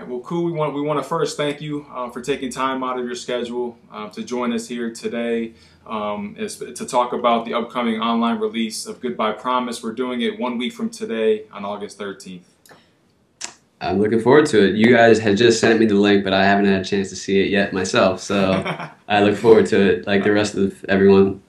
right. Well, cool. We want to first thank you for taking time out of your schedule to join us here today to talk about the upcoming online release of Goodbye Promise. We're doing it 1 week from today on August 13th. I'm looking forward to it. You guys had just sent me the link, but I haven't had a chance to see it yet myself. So I look forward to it, like the rest of everyone.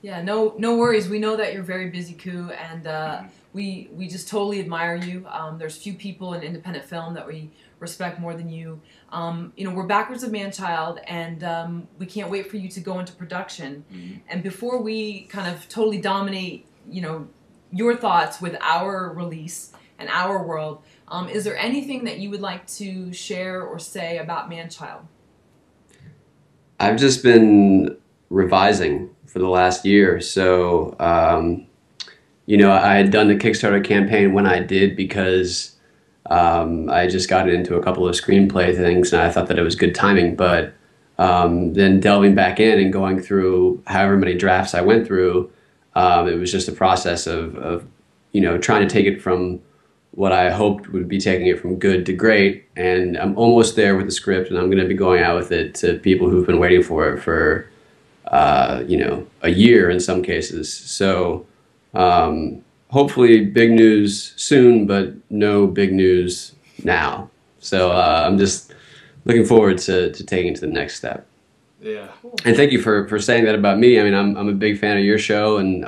Yeah, no worries. We know that you're very busy, Koo, and we just totally admire you. There's few people in independent film that we respect more than you. You know, we're backwards of man-child, and we can't wait for you to go into production. And before we kind of totally dominate, you know, your thoughts with our release and our world, is there anything that you would like to share or say about Man-Child? I've just been revising for the last year. So, you know, I had done the Kickstarter campaign when I did because I just got into a couple of screenplay things and I thought that it was good timing. But then delving back in and going through however many drafts I went through, it was just a process of you know, trying to take it from what I hoped would be taking it from good to great, and I'm almost there with the script, and I'm going to be going out with it to people who've been waiting for it for, you know, a year in some cases. So hopefully big news soon, but no big news now. So I'm just looking forward to taking it to the next step. Yeah. And thank you for saying that about me. I mean, I'm a big fan of your show, and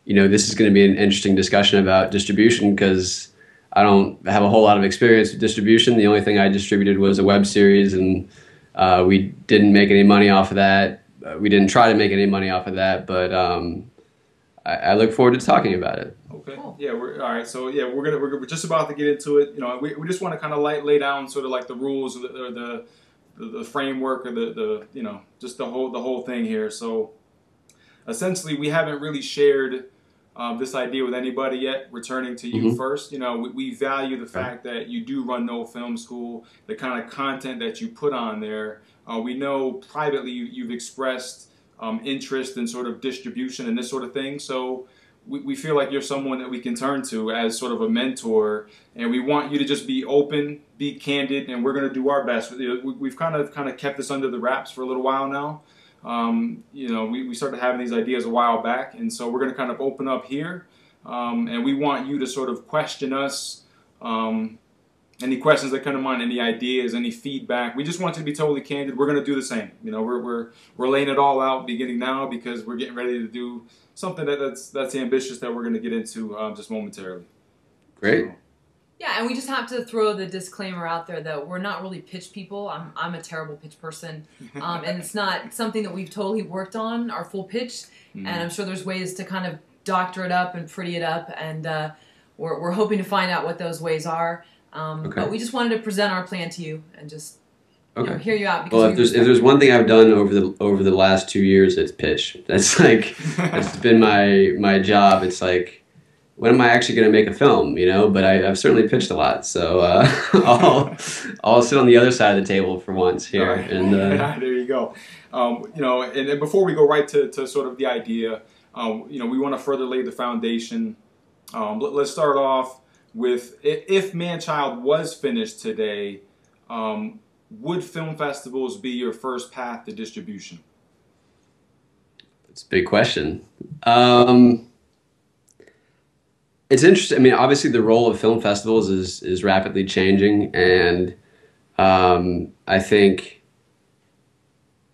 you know, this is going to be an interesting discussion about distribution because I don't have a whole lot of experience with distribution. The only thing I distributed was a web series, and we didn't make any money off of that. We didn't try to make any money off of that, but I look forward to talking about it. Okay. Cool. Yeah. We're all right. So yeah, we're just about to get into it. You know, we just want to kind of lay down sort of like the rules or the framework or the you know, just the whole thing here. So essentially, we haven't really shared this idea with anybody yet, returning to you first. You know, we value the fact that you do run No Film School, the kind of content that you put on there. We know privately you've expressed interest in sort of distribution and this sort of thing. So we feel like you're someone that we can turn to as sort of a mentor, and we want you to just be open, be candid, and we're going to do our best. We've kind of kept this under the wraps for a little while now. You know, we started having these ideas a while back, and so we're going to kind of open up here, and we want you to sort of question us, any questions that come to mind, any ideas, any feedback. We just want you to be totally candid. We're going to do the same. You know, we're laying it all out beginning now because we're getting ready to do something that's ambitious that we're going to get into just momentarily. Great. So. Yeah, and we just have to throw the disclaimer out there that we're not really pitch people. I'm a terrible pitch person, and it's not something that we've totally worked on, our full pitch, and I'm sure there's ways to kind of doctor it up and pretty it up, and we're hoping to find out what those ways are. But we just wanted to present our plan to you and just you know, hear you out. Because well, if there's one thing I've done over the last 2 years, it's pitch. That's like that's been my job. It's like, when am I actually going to make a film, you know? But I've certainly pitched a lot, so I'll sit on the other side of the table for once here. Right. And there you go. You know, and before we go right to sort of the idea, you know, we want to further lay the foundation. Let's start off with, if Man-Child was finished today, would film festivals be your first path to distribution? It's a big question. It's interesting. I mean, obviously the role of film festivals is rapidly changing, and I think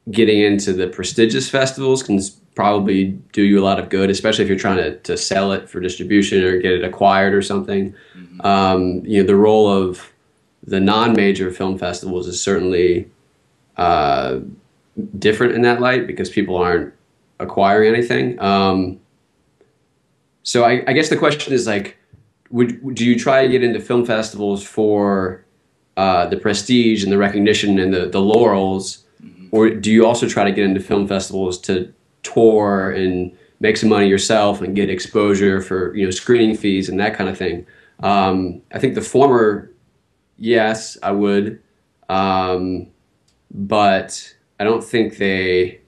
getting into the prestigious festivals can probably do you a lot of good, especially if you're trying to sell it for distribution or get it acquired or something. You know, the role of the non-major film festivals is certainly different in that light because people aren't acquiring anything. So I guess the question is, like, do you try to get into film festivals for the prestige and the recognition and the laurels, or do you also try to get into film festivals to tour and make some money yourself and get exposure for, you know, screening fees and that kind of thing? I think the former, yes, I would, but I don't think they.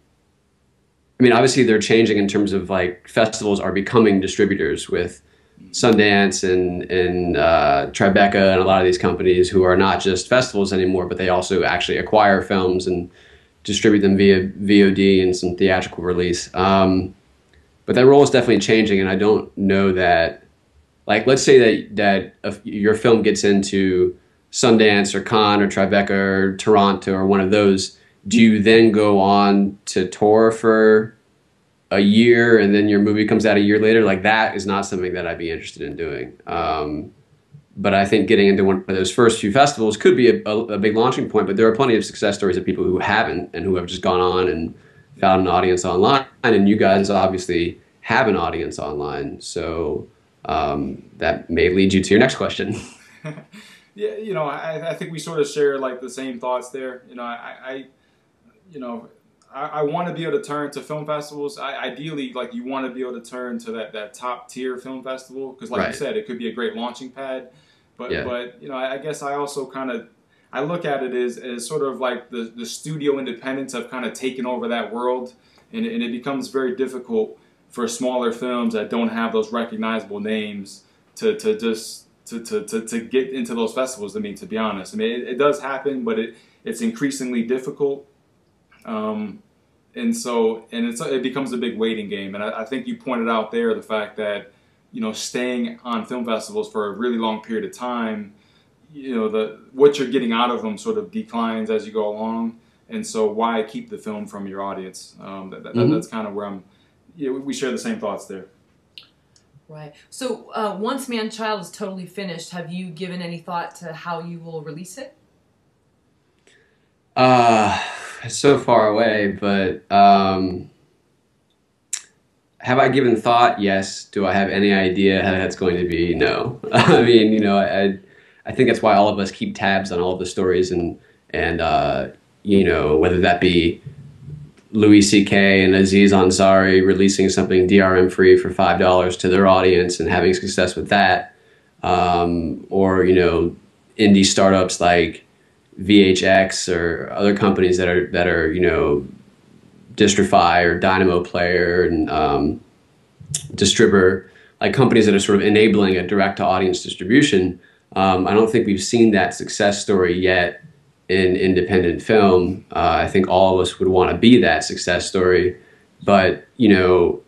I mean, obviously they're changing in terms of, like, festivals are becoming distributors with Sundance and Tribeca and a lot of these companies who are not just festivals anymore, but they also actually acquire films and distribute them via VOD and some theatrical release. But that role is definitely changing, and I don't know that. Like, let's say that your film gets into Sundance or Cannes or Tribeca or Toronto or one of those. Do you then go on to tour for a year and then your movie comes out a year later? Like, that is not something that I'd be interested in doing. But I think getting into one of those first few festivals could be a big launching point. But there are plenty of success stories of people who haven't and who have just gone on and found an audience online. And you guys obviously have an audience online. So that may lead you to your next question. Yeah, you know, I think we sort of share like the same thoughts there. You know, I want to be able to turn to film festivals. Ideally, like you want to be able to turn to that top tier film festival because, like you said, it could be a great launching pad. But you know, I guess I also kind of I look at it as sort of like the studio independents have kind of taken over that world, and it becomes very difficult for smaller films that don't have those recognizable names to get into those festivals. I mean, to be honest, I mean it does happen, but it's increasingly difficult. And so it becomes a big waiting game. And I think you pointed out there the fact that, you know, staying on film festivals for a really long period of time, you know, what you're getting out of them sort of declines as you go along. And so why keep the film from your audience? That's kind of where we share the same thoughts there. Right. So once Man Child is totally finished, have you given any thought to how you will release it? It's so far away, but have I given thought? Yes. Do I have any idea how that's going to be? No. I mean, you know, I think that's why all of us keep tabs on all of the stories and you know, whether that be Louis C.K. and Aziz Ansari releasing something DRM free for $5 to their audience and having success with that, or, you know, indie startups like VHX or other companies that are you know, Distrify or Dynamo Player and Distributor, like companies that are sort of enabling a direct to audience distribution. I don't think we've seen that success story yet in independent film. I think all of us would want to be that success story, but you know,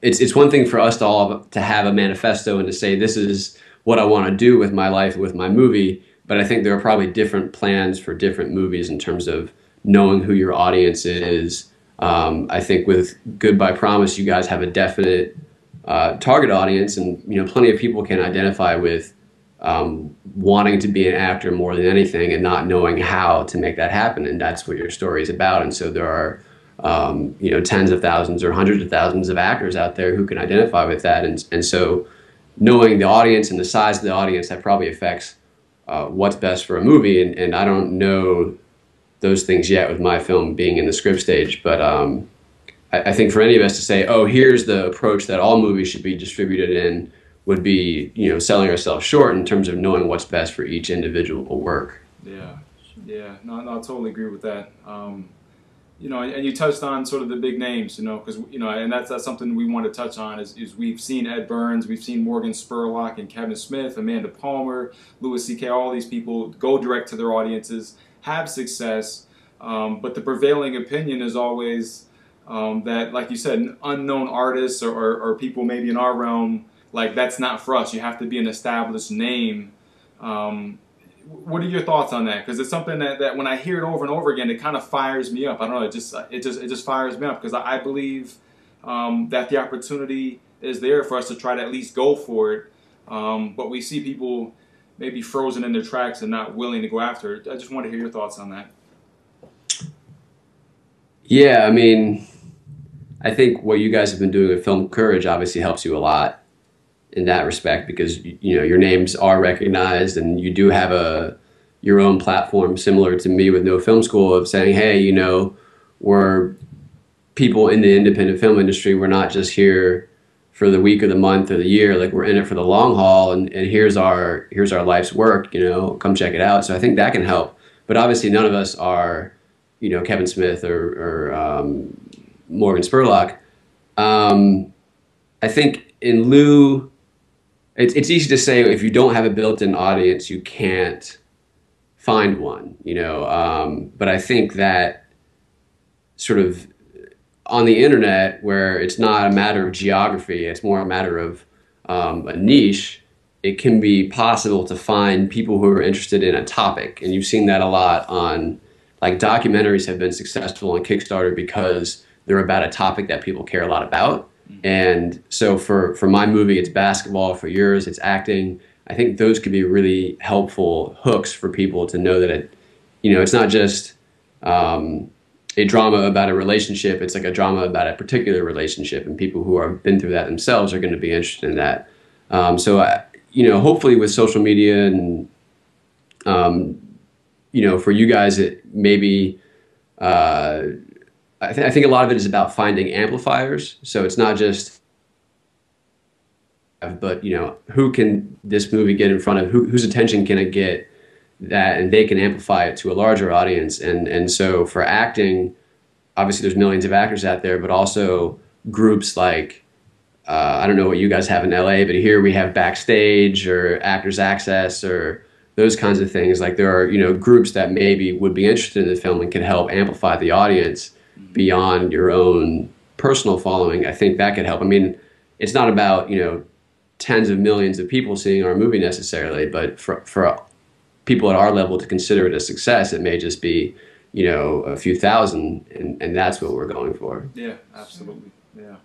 it's one thing for us to have a manifesto and to say this is what I want to do with my life, with my movie. But I think there are probably different plans for different movies in terms of knowing who your audience is. I think with Goodbye Promise, you guys have a definite target audience, and you know, plenty of people can identify with wanting to be an actor more than anything and not knowing how to make that happen. And that's what your story is about. And so there are you know, tens of thousands or hundreds of thousands of actors out there who can identify with that. And so knowing the audience and the size of the audience, that probably affects what's best for a movie. And I don't know those things yet with my film being in the script stage. But I think for any of us to say, oh, here's the approach that all movies should be distributed in, would be, you know, selling ourselves short in terms of knowing what's best for each individual work. Yeah. No, I totally agree with that. You know, and you touched on sort of the big names, you know, because, you know, and that's something we want to touch on is we've seen Ed Burns, we've seen Morgan Spurlock and Kevin Smith, Amanda Palmer, Louis C.K., all these people go direct to their audiences, have success, but the prevailing opinion is always that, like you said, unknown artists or people maybe in our realm, like, that's not for us. You have to be an established name. What are your thoughts on that? Because it's something that when I hear it over and over again, it kind of fires me up. I don't know. It just fires me up because I believe that the opportunity is there for us to try to at least go for it. But we see people maybe frozen in their tracks and not willing to go after it. I just want to hear your thoughts on that. Yeah, I mean, I think what you guys have been doing with Film Courage obviously helps you a lot in that respect, because you know, your names are recognized and you do have your own platform similar to me with No Film School of saying, hey, you know, we're people in the independent film industry. We're not just here for the week or the month or the year. Like, we're in it for the long haul, and here's our life's work, you know, come check it out. So I think that can help. But obviously none of us are, you know, Kevin Smith or Morgan Spurlock. I think in lieu it's easy to say if you don't have a built-in audience, you can't find one, you know. But I think that sort of on the internet, where it's not a matter of geography, it's more a matter of a niche, it can be possible to find people who are interested in a topic. And you've seen that a lot on, like, documentaries have been successful on Kickstarter because they're about a topic that people care a lot about. And so for my movie, it's basketball. For yours, it's acting. I think those could be really helpful hooks for people to know that it's not just a drama about a relationship. It's like a drama about a particular relationship, and people who have been through that themselves are going to be interested in that. Hopefully with social media and, for you guys, it maybe, I think a lot of it is about finding amplifiers. So it's not just, but, who can this movie get in front of, whose attention can it get, that, and they can amplify it to a larger audience. And so for acting, obviously there's millions of actors out there, but also groups like, I don't know what you guys have in LA, but here we have Backstage or Actors Access or those kinds of things. Like there are, groups that maybe would be interested in the film and can help amplify the audience beyond your own personal following. I think that could help. I mean, it's not about, tens of millions of people seeing our movie necessarily, but for people at our level to consider it a success, it may just be, a few thousand, and that's what we're going for. Yeah, absolutely. Yeah.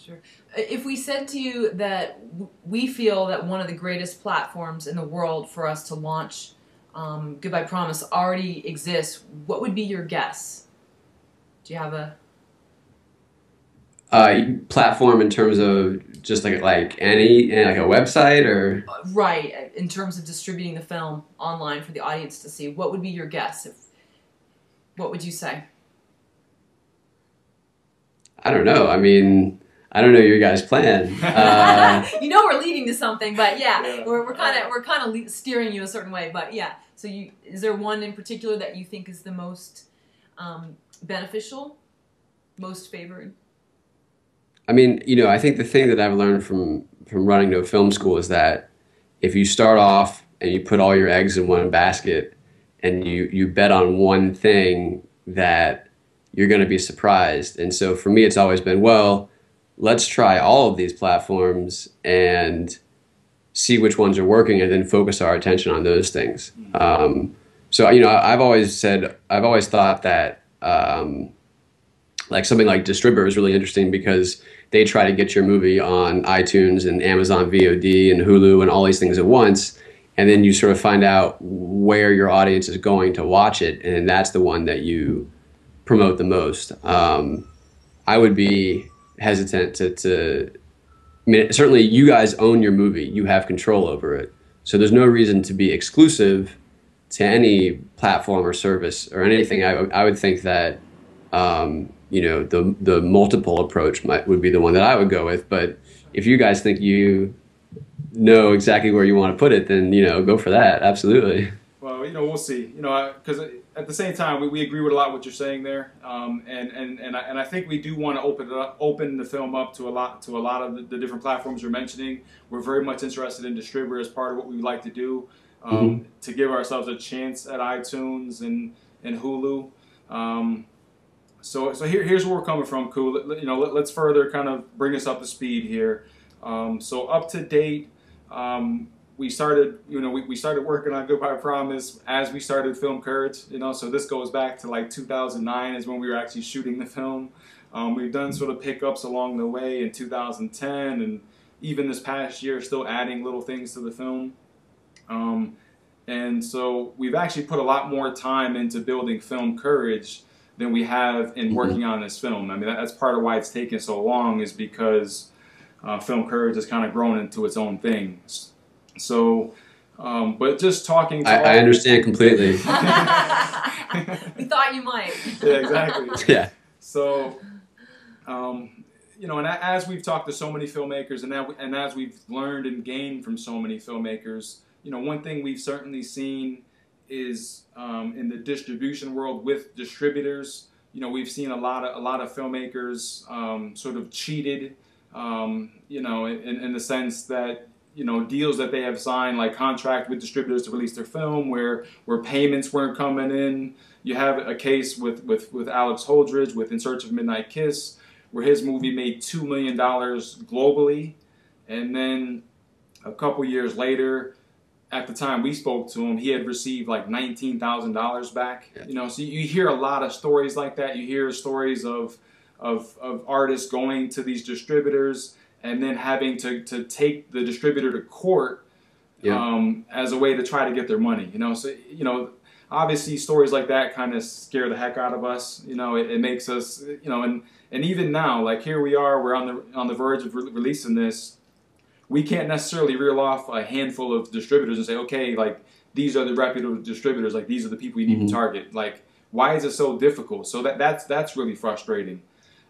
Sure. If we said to you that we feel that one of the greatest platforms in the world for us to launch Goodbye Promise already exists, what would be your guess? Do you have a platform in terms of just like any like a website or right, in terms of distributing the film online for the audience to see? What would be your guess? What would you say? I don't know. I mean, I don't know your guys' plan. We're leading to something, but yeah. we're kind of steering you a certain way. But yeah, so is there one in particular that you think is the most beneficial, most favored? I mean, I think the thing that I've learned from running to a film school is that if you start off and you put all your eggs in one basket and you bet on one thing, that you're going to be surprised. And so for me, it's always been, well, let's try all of these platforms and see which ones are working and then focus our attention on those things. I've always thought that like something like Distributor is really interesting because they try to get your movie on iTunes and Amazon VOD and Hulu and all these things at once. And then you sort of find out where your audience is going to watch it. And that's the one that you promote the most. I would be hesitant to I mean, certainly you guys own your movie. You have control over it. So there's no reason to be exclusive to any platform or service or anything. I would think that, the multiple approach would be the one that I would go with. But if you guys think you know exactly where you want to put it, then, go for that. Absolutely. Well, we'll see. Because at the same time, we agree with a lot of what you're saying there, and I think we do want to open the film up to a lot of the different platforms you're mentioning. We're very much interested in Distributor as part of what we would like to do, to give ourselves a chance at iTunes and Hulu. So here's where we're coming from, Cool. Let's further kind of bring us up to speed here. So up to date. We started, we started working on Goodbye Promise as we started Film Courage, so this goes back to like 2009 is when we were actually shooting the film. We've done sort of pickups along the way in 2010 and even this past year still adding little things to the film. And so we've actually put a lot more time into building Film Courage than we have in working on this film. I mean, that's part of why it's taken so long, is because Film Courage has kind of grown into its own thing. So, but just talking to I understand completely. We thought you might. Yeah, exactly. Yeah. So, and as we've talked to so many filmmakers, and as we've learned and gained from so many filmmakers, one thing we've certainly seen is in the distribution world with distributors. We've seen a lot of filmmakers sort of cheated, in the sense that deals that they have signed, like contract with distributors to release their film, where payments weren't coming in. You have a case with Alex Holdridge with In Search of Midnight Kiss, where his movie made $2 million globally, and then a couple years later, at the time we spoke to him, he had received like $19,000 back. So you hear a lot of stories like that. You hear stories of artists going to these distributors and then having to take the distributor to court as a way to try to get their money. So obviously stories like that kind of scare the heck out of us. It makes us, and even now, like here we are, we're on the verge of releasing this. We can't necessarily reel off a handful of distributors and say, okay, like these are the reputable distributors, like these are the people you need to target. Like, why is it so difficult? So that's really frustrating.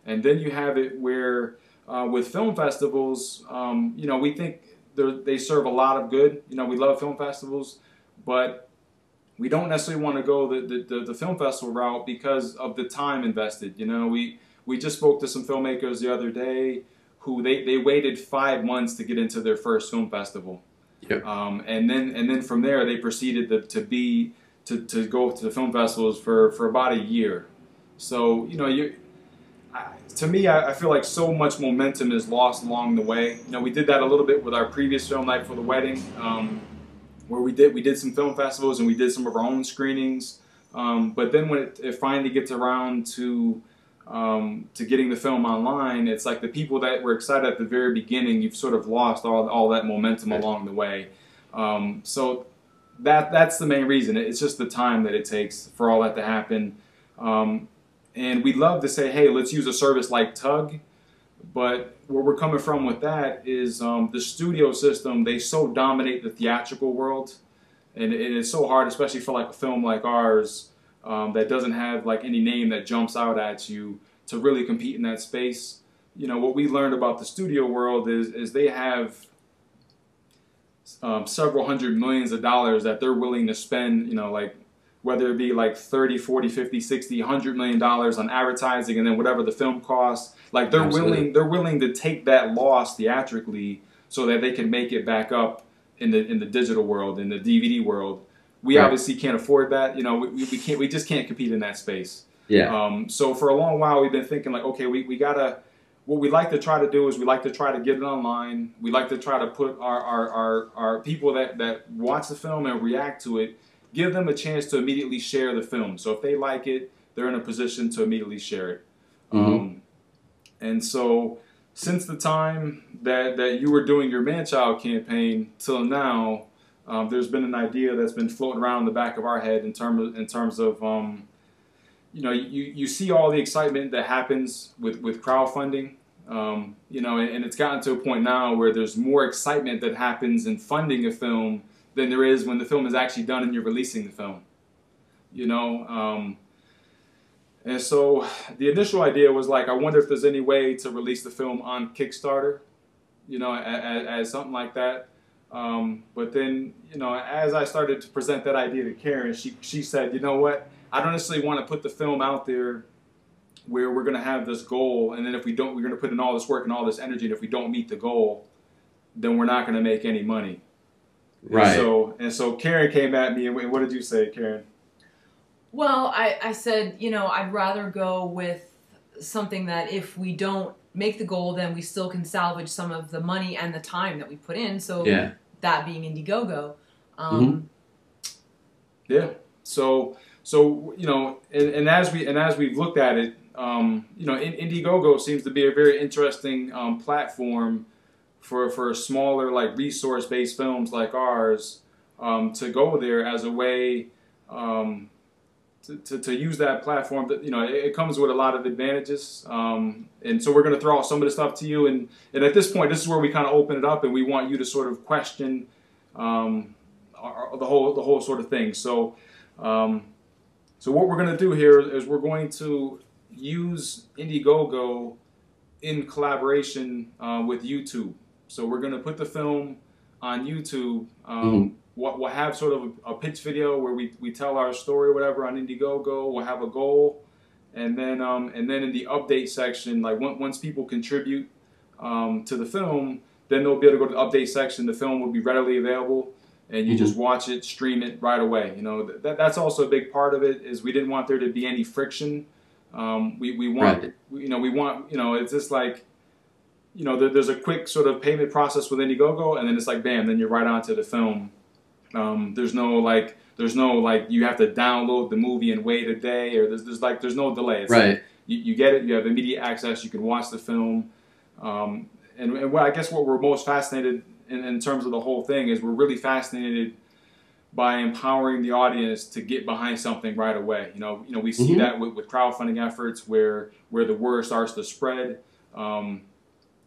And then you have it where with film festivals, we think they serve a lot of good. We love film festivals, but we don't necessarily want to go the film festival route because of the time invested. We just spoke to some filmmakers the other day who they waited 5 months to get into their first film festival. Yep. And then from there they proceeded to go to the film festivals for about a year. So to me, I feel like so much momentum is lost along the way. We did that a little bit with our previous film, Night for the Wedding, where we did some film festivals and we did some of our own screenings. But then when it finally gets around to getting the film online, it's like the people that were excited at the very beginning, you've sort of lost all that momentum along the way. So that's the main reason. It's just the time that it takes for all that to happen. And we'd love to say, hey, let's use a service like Tug, but where we're coming from with that is the studio system, they so dominate the theatrical world, and it is so hard, especially for like a film like ours, that doesn't have like any name that jumps out at you, to really compete in that space. What we learned about the studio world is they have several hundred millions of dollars that they're willing to spend, like whether it be like 30, 40, 50, 60, $100 million on advertising, and then whatever the film costs, like they're willing to take that loss theatrically so that they can make it back up in the digital world, in the DVD world. We obviously can't afford that. We just can't compete in that space. Yeah. So for a long while we've been thinking like, okay, we gotta. What we like to try to do is we like to try to get it online. We like to try to put our people that watch the film and react to it, give them a chance to immediately share the film. So if they like it, they're in a position to immediately share it. And so since the time that you were doing your Man-Child campaign till now, there's been an idea that's been floating around in the back of our head in terms of you see all the excitement that happens with crowdfunding, and it's gotten to a point now where there's more excitement that happens in funding a film than there is when the film is actually done and you're releasing the film. And so the initial idea was like, I wonder if there's any way to release the film on Kickstarter, as something like that. But then, as I started to present that idea to Karen, she said, you know what? I don't necessarily want to put the film out there where we're going to have this goal, and then if we don't, we're going to put in all this work and all this energy, and if we don't meet the goal, then we're not going to make any money. Right. And so Karen came at me, and what did you say, Karen? Well, I said, I'd rather go with something that if we don't make the goal, then we still can salvage some of the money and the time that we put in. So that being Indiegogo. Yeah. So and as we've looked at it, Indiegogo seems to be a very interesting platform for smaller, like resource-based films like ours to go there as a way to use that platform. That it comes with a lot of advantages, and so we're going to throw out some of the stuff to you. And at this point, this is where we kind of open it up, and we want you to sort of question the whole sort of thing. So what we're going to do here is we're going to use Indiegogo in collaboration with YouTube. So we're going to put the film on YouTube. We'll have sort of a pitch video where we tell our story or whatever on Indiegogo. We'll have a goal, and then in the update section, like once people contribute to the film, then they'll be able to go to the update section. The film will be readily available, and you just watch it, stream it right away. You know, that's also a big part of it. Is we didn't want there to be any friction. We want, Right. we want, it's just like, there's a quick sort of payment process with Indiegogo, and then it's like, bam, then you're right onto the film. There's no like you have to download the movie and wait a day, or there's no delay. It's Right. like you get it, you have immediate access, you can watch the film. And what I guess what we're most fascinated in terms of the whole thing is we're really fascinated by empowering the audience to get behind something right away. We see that with crowdfunding efforts where the word starts to spread.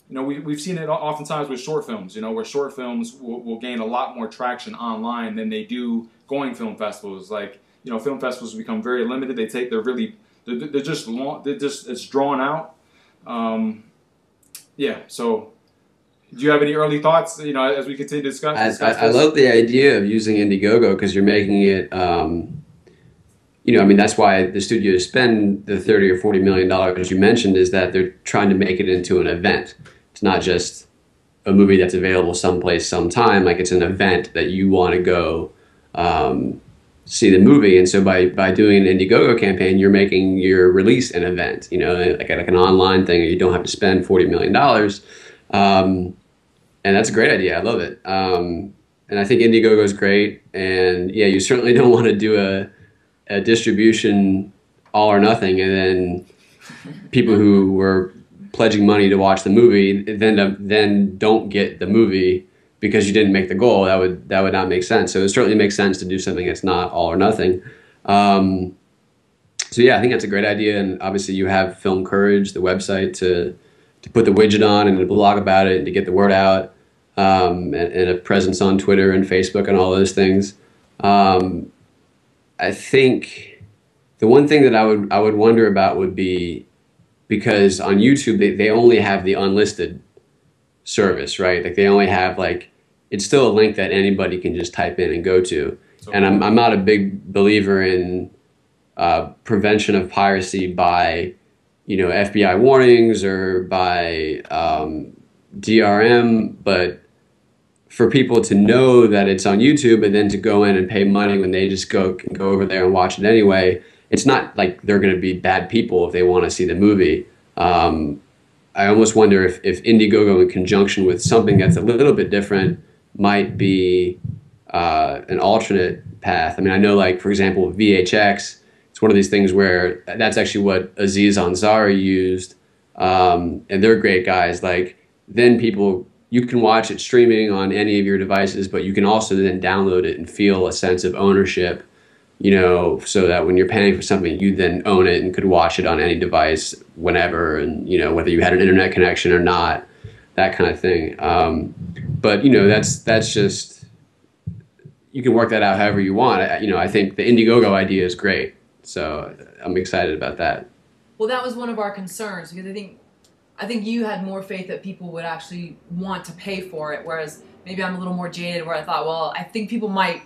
We've seen it oftentimes with short films, where short films will gain a lot more traction online than they do going film festivals. Like, film festivals become very limited. They're just long, it's drawn out. So do you have any early thoughts, as we continue to discuss I this? love the idea of using Indiegogo because you're making it, that's why the studios spend the 30 or $40 million, as you mentioned, is that they're trying to make it into an event. It's not just a movie that's available someplace, sometime. Like, it's an event that you want to go see the movie. And so by doing an Indiegogo campaign, you're making your release an event, like an online thing. You don't have to spend $40 million. And that's a great idea. I love it. And I think Indiegogo is great. And yeah, you certainly don't want to do a distribution all or nothing, and then people who were pledging money to watch the movie then don't get the movie because you didn't make the goal. That would not make sense. So it certainly makes sense to do something that's not all or nothing. So yeah, I think that's a great idea. And obviously you have Film Courage, the website, to put the widget on and to blog about it and to get the word out, and a presence on Twitter and Facebook and all those things. I think the one thing that I would wonder about would be, because on YouTube they only have the unlisted service, right? Like, they only have, like, it's still a link that anybody can just type in and go to. And I'm not a big believer in prevention of piracy by, FBI warnings or by DRM, but for people to know that it's on YouTube and then to go in and pay money when they just can go over there and watch it anyway, it's not like they're going to be bad people if they want to see the movie. I almost wonder if Indiegogo, in conjunction with something that's a little bit different, might be an alternate path. I mean, I know, like, for example, VHX, it's one of these things where that's actually what Aziz Ansari used, and they're great guys. Like, then you can watch it streaming on any of your devices, but you can also then download it and feel a sense of ownership, so that when you're paying for something, you then own it and could watch it on any device whenever, and, whether you had an internet connection or not, that kind of thing. But, that's just, you can work that out however you want. I think the Indiegogo idea is great. So I'm excited about that. Well, that was one of our concerns, because I think you had more faith that people would actually want to pay for it, whereas maybe I'm a little more jaded, where I thought, well, I think people might,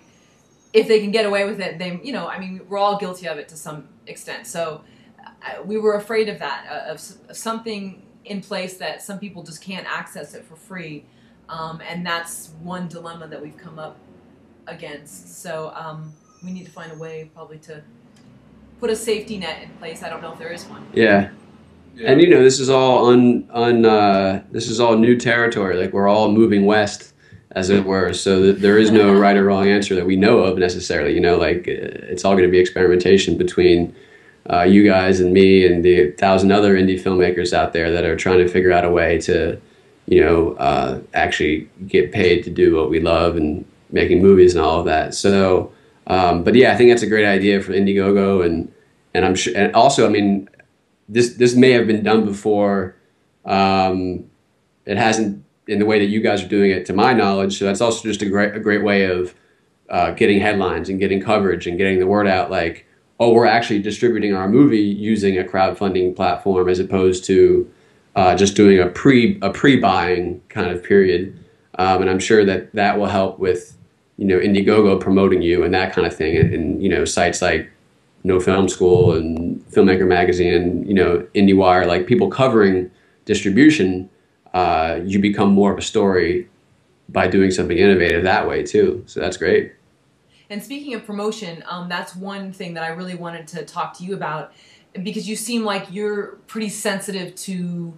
if they can get away with it, we're all guilty of it to some extent. So we were afraid of that, of something in place that some people just can't access it for free. And that's one dilemma that we've come up against. So we need to find a way probably to put a safety net in place. I don't know if there is one. Yeah. And this is all this is all new territory. Like, we're all moving west, as it were. So there is no right or wrong answer that we know of necessarily. It's all going to be experimentation between you guys and me and the 1,000 other indie filmmakers out there that are trying to figure out a way to, actually get paid to do what we love and making movies and all of that. So, but yeah, I think that's a great idea for Indiegogo, and I'm sure, and also, I mean, this may have been done before. It hasn't in the way that you guys are doing it, to my knowledge. So that's also just a great way of getting headlines and getting coverage and getting the word out. Like, oh, we're actually distributing our movie using a crowdfunding platform, as opposed to just doing a pre-buying kind of period. And I'm sure that will help with, Indiegogo promoting you and that kind of thing, and sites like No Film School and Filmmaker Magazine, IndieWire, like people covering distribution. you become more of a story by doing something innovative that way too. So that's great. And speaking of promotion, that's one thing that I really wanted to talk to you about, because you seem like you're pretty sensitive to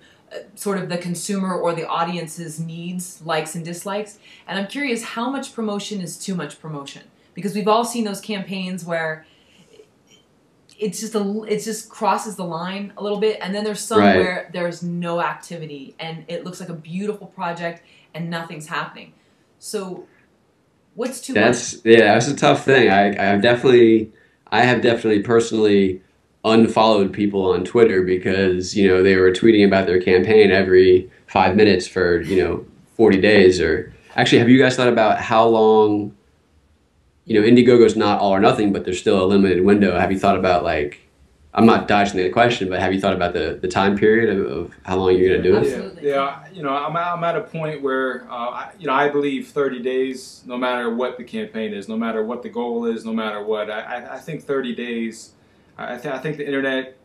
sort of the consumer or the audience's needs, likes and dislikes. And I'm curious, how much promotion is too much promotion? Because we've all seen those campaigns where it just crosses the line a little bit, and then there's some Right. where there's no activity and it looks like a beautiful project and nothing's happening. So what's too much? That's a tough thing. I have definitely personally unfollowed people on Twitter because, they were tweeting about their campaign every 5 minutes for, 40 days. Or actually, have you guys thought about how long, Indiegogo's not all or nothing, but there's still a limited window. Have you thought about, like, I'm not dodging the question, but have you thought about the time period of how long you're going to do it? Absolutely. Yeah. I'm at a point where, I believe 30 days, no matter what the campaign is, no matter what the goal is, no matter what. I think 30 days. I think the internet.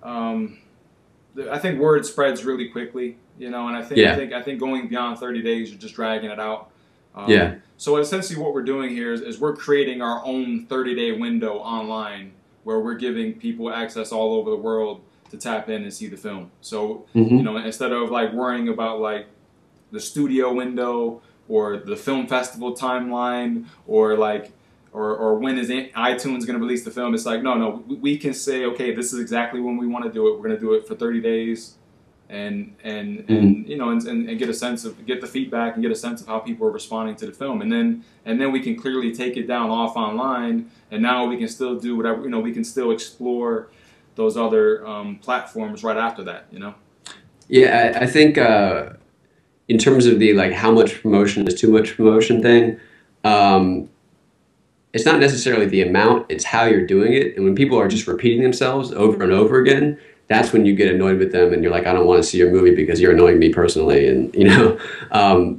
I think word spreads really quickly, and I think going beyond 30 days, you're just dragging it out. Yeah. So essentially, what we're doing here is we're creating our own 30-day window online where we're giving people access all over the world to tap in and see the film. So, instead of like worrying about like the studio window or the film festival timeline or like, or when is iTunes going to release the film, it's like, no, we can say, okay, this is exactly when we want to do it. We're going to do it for 30 days and get a sense of, get the feedback and get a sense of how people are responding to the film. And then we can clearly take it down off online, and now we can still do whatever, we can still explore those other platforms right after that, Yeah, I think in terms of the like how much promotion is too much promotion thing, it's not necessarily the amount, it's how you're doing it. And when people are just repeating themselves over and over again, that's when you get annoyed with them and you're like, I don't want to see your movie because you're annoying me personally. And,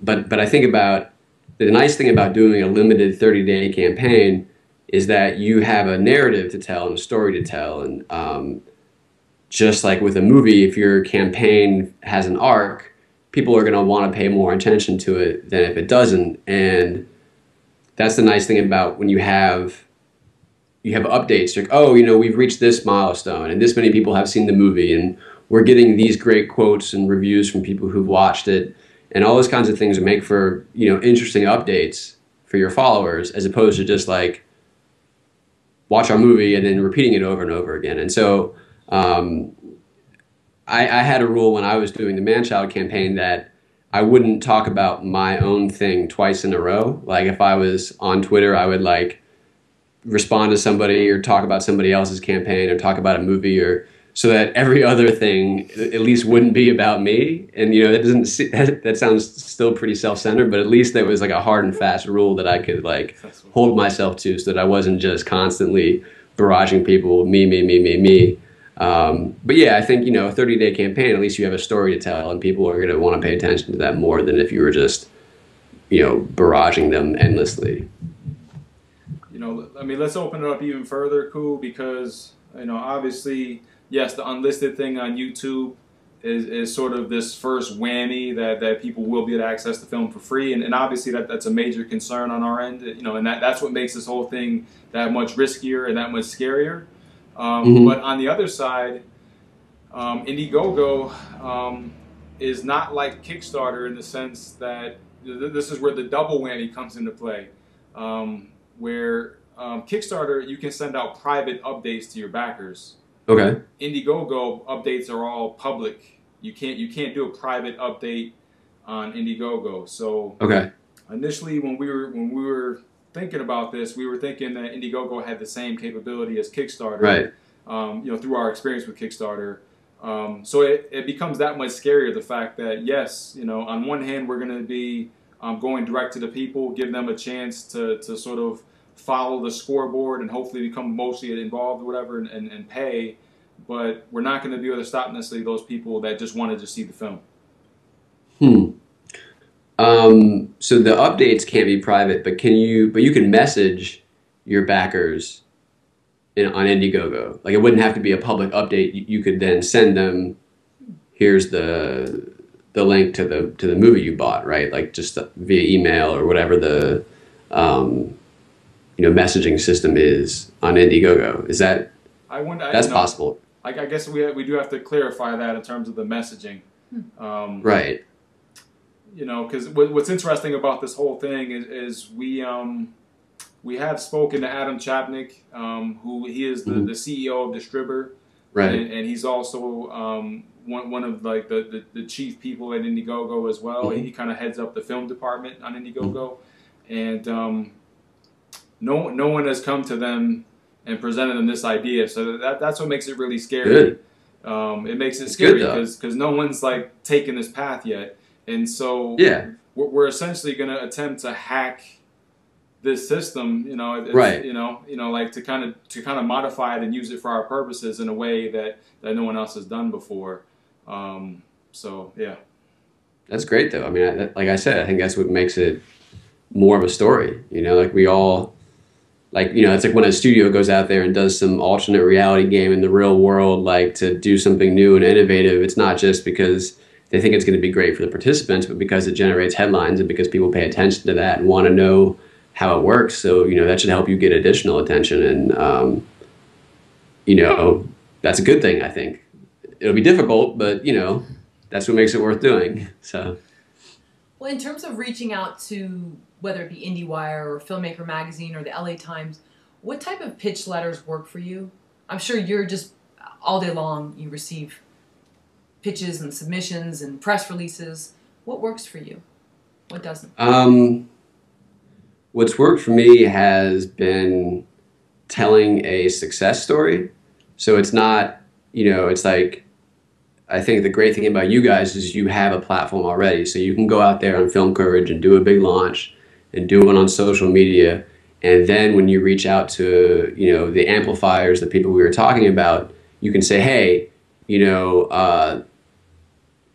but I think about the nice thing about doing a limited 30-day campaign is that you have a narrative to tell and a story to tell. And just like with a movie, if your campaign has an arc, people are going to want to pay more attention to it than if it doesn't. And that's the nice thing about when you have updates. Like, oh, we've reached this milestone and this many people have seen the movie and we're getting these great quotes and reviews from people who've watched it, and all those kinds of things that make for, interesting updates for your followers, as opposed to just like watch our movie and then repeating it over and over again. And so I had a rule when I was doing the Man-Child campaign that I wouldn't talk about my own thing twice in a row. Like if I was on Twitter, I would like respond to somebody or talk about somebody else's campaign or talk about a movie, or so that every other thing at least wouldn't be about me. And that sounds still pretty self-centered, but at least there was like a hard and fast rule that I could like hold myself to, so that I wasn't just constantly barraging people, me. But yeah, I think, a 30-day campaign, at least you have a story to tell, and people are going to want to pay attention to that more than if you were just, barraging them endlessly. Let's open it up even further, cool, because, obviously, yes, the unlisted thing on YouTube is sort of this first whammy that people will be able to access the film for free. And obviously that's a major concern on our end, and that's what makes this whole thing that much riskier and that much scarier. But on the other side, Indiegogo is not like Kickstarter in the sense that this is where the double whammy comes into play. Where Kickstarter, you can send out private updates to your backers. Okay. Indiegogo updates are all public. You can't do a private update on Indiegogo. So okay. Initially, when we were thinking about this, we were thinking that Indiegogo had the same capability as Kickstarter. Right. Through our experience with Kickstarter. So it becomes that much scarier, the fact that yes, on one hand we're going to be going direct to the people, give them a chance to sort of follow the scoreboard and hopefully become mostly involved or whatever and pay, but we're not going to be able to stop necessarily those people that just wanted to see the film. So the updates can't be private, but you can message your backers on Indiegogo. Like it wouldn't have to be a public update. You could then send them, here's the the link to the movie you bought, right? Like just via email or whatever the messaging system is on Indiegogo. Is that that's possible? I guess we do have to clarify that in terms of the messaging. Right. Because what's interesting about this whole thing is we have spoken to Adam Chapnick, who he is the CEO of Distributor, right, and he's also one of like the chief people at Indiegogo as well. He kind of heads up the film department on Indiegogo, and no one has come to them and presented them this idea. So that's what makes it really scary. Good. It makes it scary because no one's like taken this path yet, and so we're essentially going to attempt to hack this system. Right. Like to kind of modify it and use it for our purposes in a way that no one else has done before. So yeah, that's great though. I mean, like I said, I think that's what makes it more of a story. Like we all. Like, it's like when a studio goes out there and does some alternate reality game in the real world, like to do something new and innovative. It's not just because they think it's going to be great for the participants, but because it generates headlines and because people pay attention to that and want to know how it works. So, that should help you get additional attention. And, that's a good thing, I think. It'll be difficult, but, that's what makes it worth doing. So. Well, in terms of reaching out to whether it be IndieWire or Filmmaker Magazine or the LA Times, what type of pitch letters work for you? I'm sure you're just all day long you receive pitches and submissions and press releases. What works for you? What doesn't? What's worked for me has been telling a success story. So it's not, it's like, I think the great thing about you guys is you have a platform already. So you can go out there on Film Courage and do a big launch and do it on social media. And then when you reach out to, the amplifiers, the people we were talking about, you can say, hey,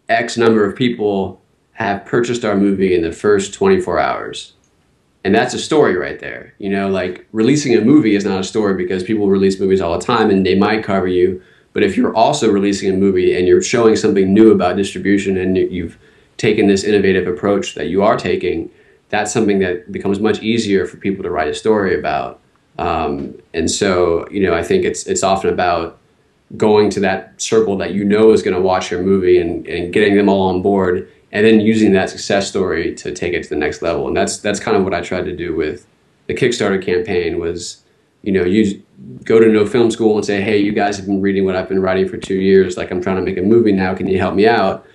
X number of people have purchased our movie in the first 24 hours. And that's a story right there. Like releasing a movie is not a story because people release movies all the time and they might cover you. But if you're also releasing a movie and you're showing something new about distribution and you've taken this innovative approach that you are taking, that's something that becomes much easier for people to write a story about. And so, I think it's often about going to that circle that is going to watch your movie and getting them all on board and then using that success story to take it to the next level. And that's kind of what I tried to do with the Kickstarter campaign was, you go to No Film School and say, hey, you guys have been reading what I've been writing for 2 years. Like, I'm trying to make a movie now. Can you help me out?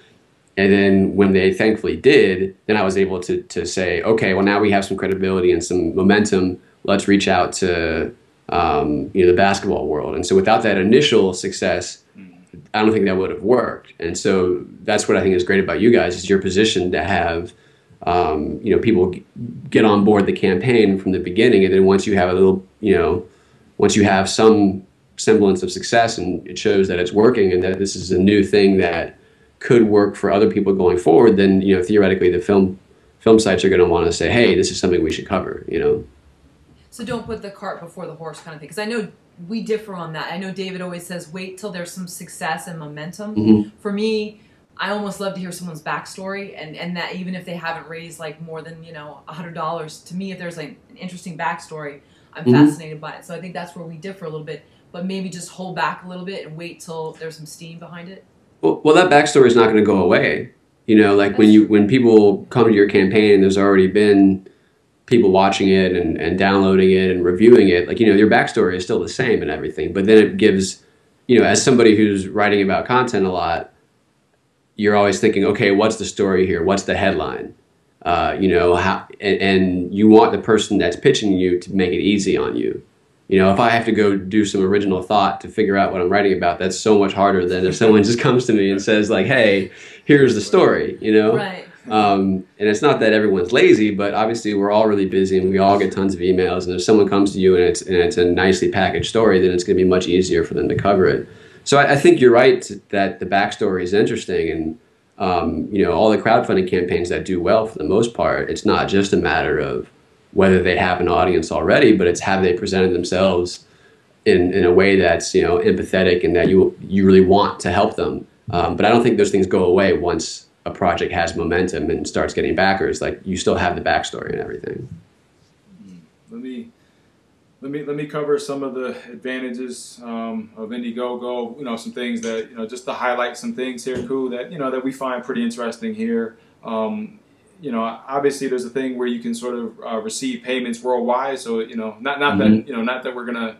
And then when they thankfully did, then I was able to say, okay, well, now we have some credibility and some momentum. Let's reach out to, the basketball world. And so without that initial success, I don't think that would have worked. And so that's what I think is great about you guys is your position to have, people get on board the campaign from the beginning. And then once you have once you have some semblance of success and it shows that it's working and that this is a new thing that could work for other people going forward, then, theoretically the film sites are going to want to say, hey, this is something we should cover, So don't put the cart before the horse kind of thing. Because I know we differ on that. I know David always says, wait till there's some success and momentum. Mm-hmm. For me, I almost love to hear someone's backstory and that even if they haven't raised like more than, $100, to me, if there's like an interesting backstory, I'm fascinated by it. So I think that's where we differ a little bit, but maybe just hold back a little bit and wait till there's some steam behind it. Well, that backstory is not going to go away. Like when people come to your campaign, there's already been people watching it and downloading it and reviewing it. Like, your backstory is still the same and everything, but then it gives, as somebody who's writing about content a lot, you're always thinking, okay, what's the story here? What's the headline? And you want the person that's pitching you to make it easy on you. If I have to go do some original thought to figure out what I'm writing about, that's so much harder than if someone just comes to me and says like, hey, here's the story, Right. And it's not that everyone's lazy, but obviously we're all really busy and we all get tons of emails. And if someone comes to you and it's a nicely packaged story, then it's going to be much easier for them to cover it. So I think you're right that the backstory is interesting, and all the crowdfunding campaigns that do well, for the most part, it's not just a matter of whether they have an audience already, but it's have they presented themselves in a way that's empathetic and that you really want to help them. But I don't think those things go away once a project has momentum and starts getting backers, like you still have the backstory and everything. Let me cover some of the advantages of Indiegogo. You know, some things that, you know, just to highlight some things here, cool, that, you know, that we find pretty interesting here. You know, obviously there's a thing where you can sort of receive payments worldwide. So, you know, not that, you know, not that we're gonna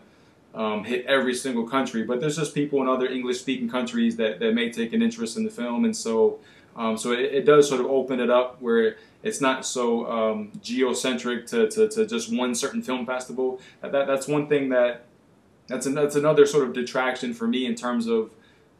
hit every single country, but there's just people in other English-speaking countries that may take an interest in the film, and so it does sort of open it up where it's not so geocentric to just one certain film festival. That's one thing that's another sort of detraction for me in terms of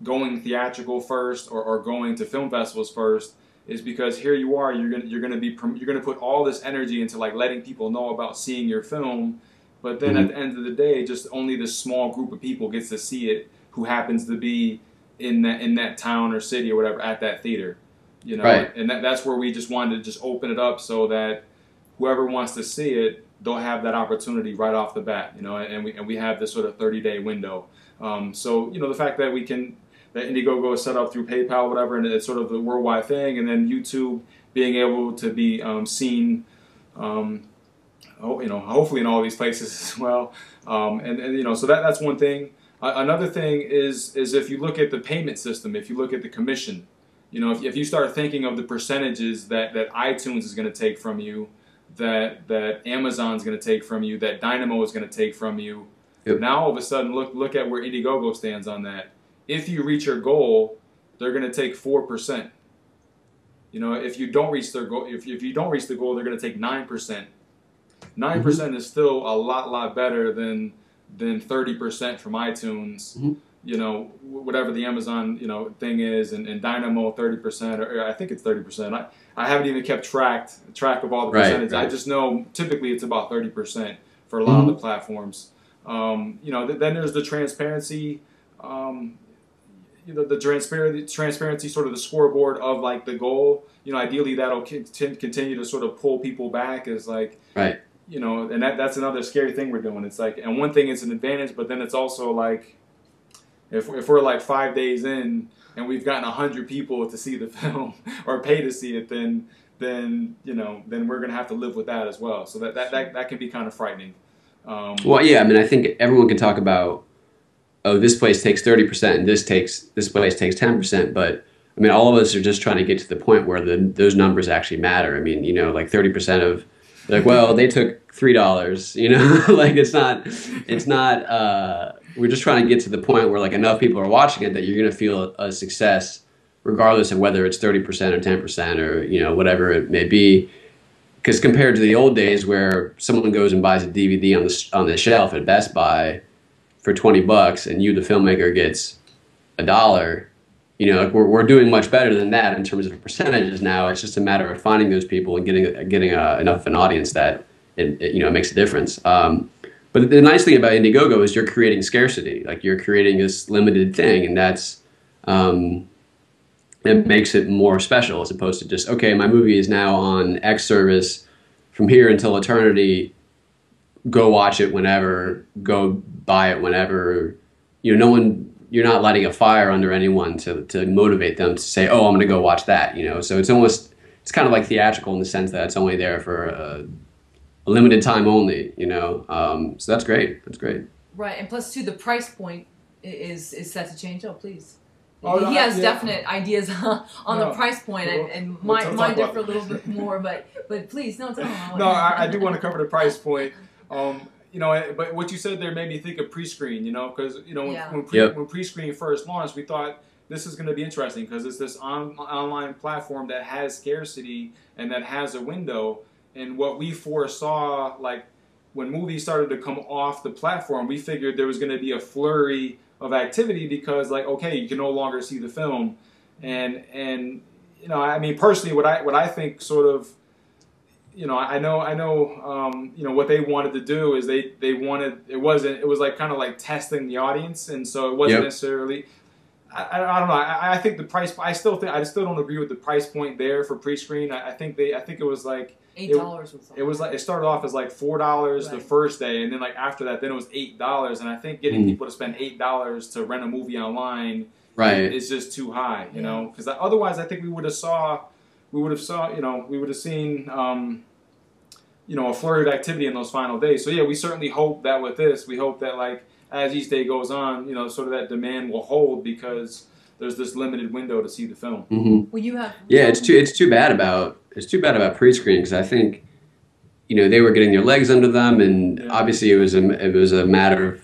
going theatrical first or going to film festivals first, is because here you are, you're gonna put all this energy into like letting people know about seeing your film, but then at the end of the day, just only this small group of people gets to see it who happens to be in that town or city or whatever at that theater. You know, right. And that's where we just wanted to just open it up so that whoever wants to see it, they'll have that opportunity right off the bat. You know, and we have this sort of 30-day window. So, you know, the fact that that Indiegogo is set up through PayPal or whatever, and it's sort of the worldwide thing, and then YouTube being able to be seen, you know, hopefully in all these places as well. And you know, so that's one thing. Another thing is if you look at the payment system, if you look at the commission. You know, if you start thinking of the percentages that iTunes is going to take from you, that Amazon's going to take from you, that Dynamo is going to take from you, now all of a sudden look at where Indiegogo stands on that. If you reach your goal, they're going to take 4%. You know, if you don't reach their goal, if you don't reach the goal, they're going to take 9%. 9% is still a lot better than 30% from iTunes. You know, whatever the Amazon, you know, thing is, and Dynamo 30%, or I think it's 30%. I haven't even kept track of all the percentages. Right. I just know typically it's about 30% for a lot of the platforms. You know, then there's the transparency. You know, the transparency, sort of the scoreboard of like the goal. You know, ideally that'll continue to sort of pull people back as like, right. You know, and that's another scary thing we're doing. It's like, and one thing it's an advantage, but then it's also like, if we're like 5 days in and we've gotten 100 people to see the film or pay to see it, then you know, then we're gonna have to live with that as well. So that can be kind of frightening. Well, yeah, I mean, I think everyone can talk about, oh, this place takes 30% and this place takes 10%, but I mean, all of us are just trying to get to the point where those numbers actually matter. I mean, you know, like 30% of, like, well, they took $3, you know, like it's not. We're just trying to get to the point where like enough people are watching it that you're going to feel a success, regardless of whether it's 30% or 10% or, you know, whatever it may be. Because compared to the old days where someone goes and buys a DVD on the shelf at Best Buy for $20 and you, the filmmaker, gets $1, you know, like we're doing much better than that in terms of percentages now. It's just a matter of finding those people and getting enough of an audience that it you know, makes a difference. But the nice thing about Indiegogo is you're creating scarcity. Like you're creating this limited thing, and that's it makes it more special as opposed to just, okay, my movie is now on X service from here until eternity. Go watch it whenever. Go buy it whenever. You know, you're not lighting a fire under anyone to motivate them to say, oh, I'm going to go watch that. You know, so it's kind of like theatrical in the sense that it's only there for a limited time only, you know, so that's great. That's great. Right, and plus too, the price point is set to change. Oh, please. Oh, no, he has definite ideas on the price point, and mine differ a little bit more. But please, no, tell me. No, I do want to cover the price point. You know, but what you said there made me think of pre-screen. You know, because you know when pre-screen first launched, we thought this is going to be interesting because it's this online platform that has scarcity and that has a window. And what we foresaw, like when movies started to come off the platform, we figured there was going to be a flurry of activity because, like, okay, you can no longer see the film, and you know, I mean, personally, what I think, sort of, you know, I know, you know, what they wanted to do is they wanted it was like kind of like testing the audience, and so it wasn't necessarily. I don't know. I think the price. I still don't agree with the price point there for pre-screen. I think it was like $8. It was like it started off as like $4 the first day, and then like after that, then it was $8. And I think getting people to spend $8 to rent a movie online right. is just too high, you know, because otherwise I think we would have seen, you know, a flurry of activity in those final days. So yeah, we certainly hope that with this, we hope that like as each day goes on, you know, sort of that demand will hold because there's this limited window to see the film. Mm-hmm. Well, you have it's too bad about pre-screening because I think, you know, they were getting their legs under them, and obviously it was a matter of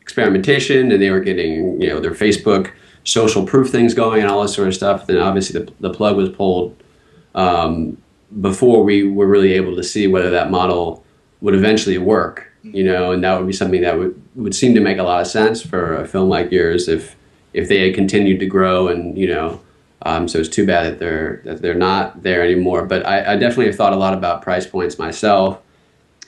experimentation, and they were getting, you know, their Facebook social proof things going and all this sort of stuff. Then obviously the plug was pulled before we were really able to see whether that model would eventually work, you know, and that would be something that would seem to make a lot of sense for a film like yours if they had continued to grow, and, you know, so it's too bad that they're not there anymore. But I definitely have thought a lot about price points myself,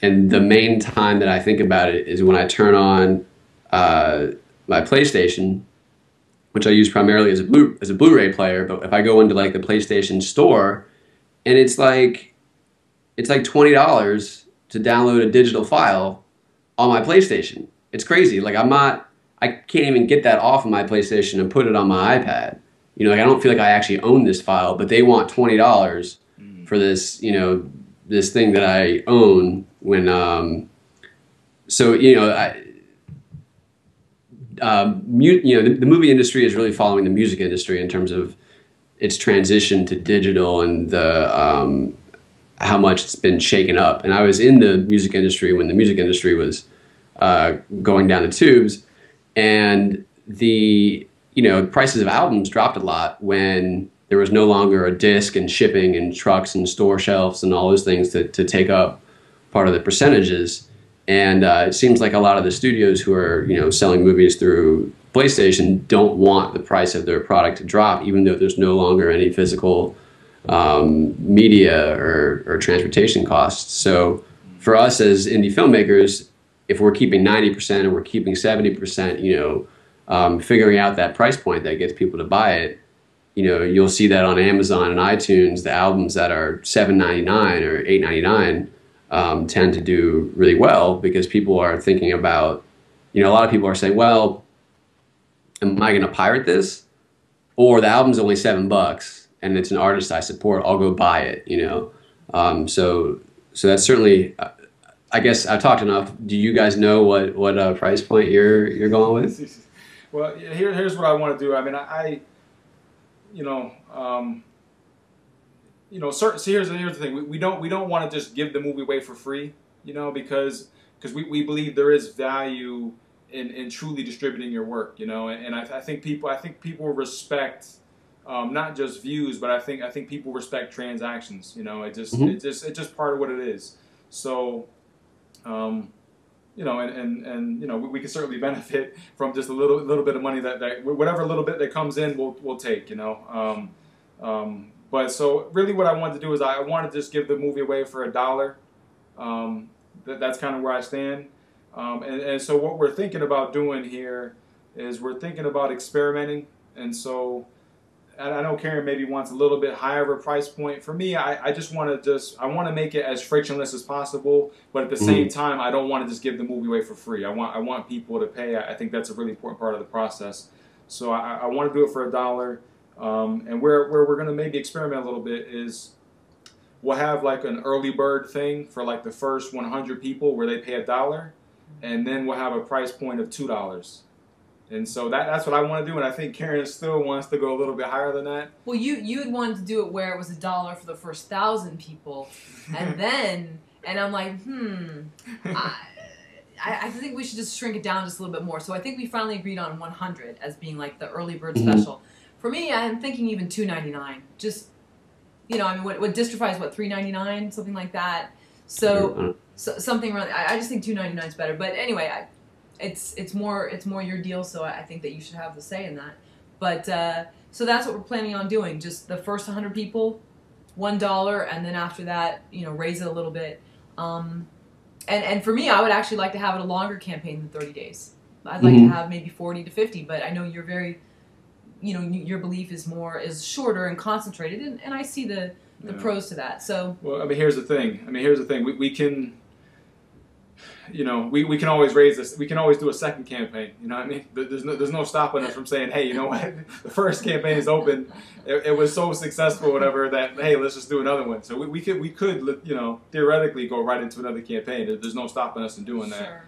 and the main time that I think about it is when I turn on my PlayStation, which I use primarily as a Blu-ray player. But if I go into like the PlayStation store, and it's like $20 to download a digital file on my PlayStation. It's crazy. Like I can't even get that off of my PlayStation and put it on my iPad. You know, like I don't feel like I actually own this file, but they want $20 for this, you know, this thing that I own. When so, you know, you know, the movie industry is really following the music industry in terms of its transition to digital and the how much it's been shaken up. And I was in the music industry when the music industry was going down the tubes, and the, you know, prices of albums dropped a lot when there was no longer a disc and shipping and trucks and store shelves and all those things to take up part of the percentages. And it seems like a lot of the studios who are, you know, selling movies through PlayStation don't want the price of their product to drop, even though there's no longer any physical media or transportation costs. So for us as indie filmmakers, if we're keeping 90% and we're keeping 70%, you know, figuring out that price point that gets people to buy it, you know, you'll see that on Amazon and iTunes, the albums that are $7.99 or $8.99 tend to do really well because people are thinking about, you know, a lot of people are saying, well, am I going to pirate this? Or the album's only $7 and it's an artist I support, I'll go buy it, you know? So that's certainly, I guess I've talked enough. Do you guys know what price point you're going with? Well, here's what I want to do. I mean, so here's the thing. We don't want to just give the movie away for free, you know, because we believe there is value in truly distributing your work, you know, and I think people respect not just views, but I think people respect transactions, you know. It's just part of what it is. So, you know, and you know, we can certainly benefit from just a little bit of money that whatever little bit that comes in, we'll take, you know. But so really, what I wanted to do is I wanted to just give the movie away for $1. That's kind of where I stand. And so what we're thinking about doing here is we're thinking about experimenting. And so I know Karen maybe wants a little bit higher of a price point. For me, I want to make it as frictionless as possible, but at the same time, I don't want to just give the movie away for free. I want people to pay. I think that's a really important part of the process. So I want to do it for $1. And where we're going to maybe experiment a little bit is we'll have like an early bird thing for like the first 100 people where they pay $1, and then we'll have a price point of $2. And so that's what I want to do, and I think Karen still wants to go a little bit higher than that. Well, you had wanted to do it where it was $1 for the first 1,000 people, and then, and I'm like, I think we should just shrink it down just a little bit more. So I think we finally agreed on 100 as being like the early bird special. For me, I'm thinking even $2.99. Just, you know, I mean, what Distrify is what, $3.99, something like that. So something around. I just think $2.99 is better. But anyway, it's more your deal. So I think that you should have the say in that. But so that's what we're planning on doing. Just the first 100 people, $1, and then after that, you know, raise it a little bit. And for me, I would actually like to have it a longer campaign than 30 days. I'd like to have maybe 40 to 50. But I know you're very, you know, your belief is shorter and concentrated, and I see the pros to that. So, well, I mean, here's the thing. We can, you know, we can always raise this. We can always do a second campaign. You know what I mean? There's no stopping us from saying, hey, you know what? The first campaign is open. It was so successful, whatever, that hey, let's just do another one. So we could you know, theoretically go right into another campaign. There's no stopping us in doing that. Sure.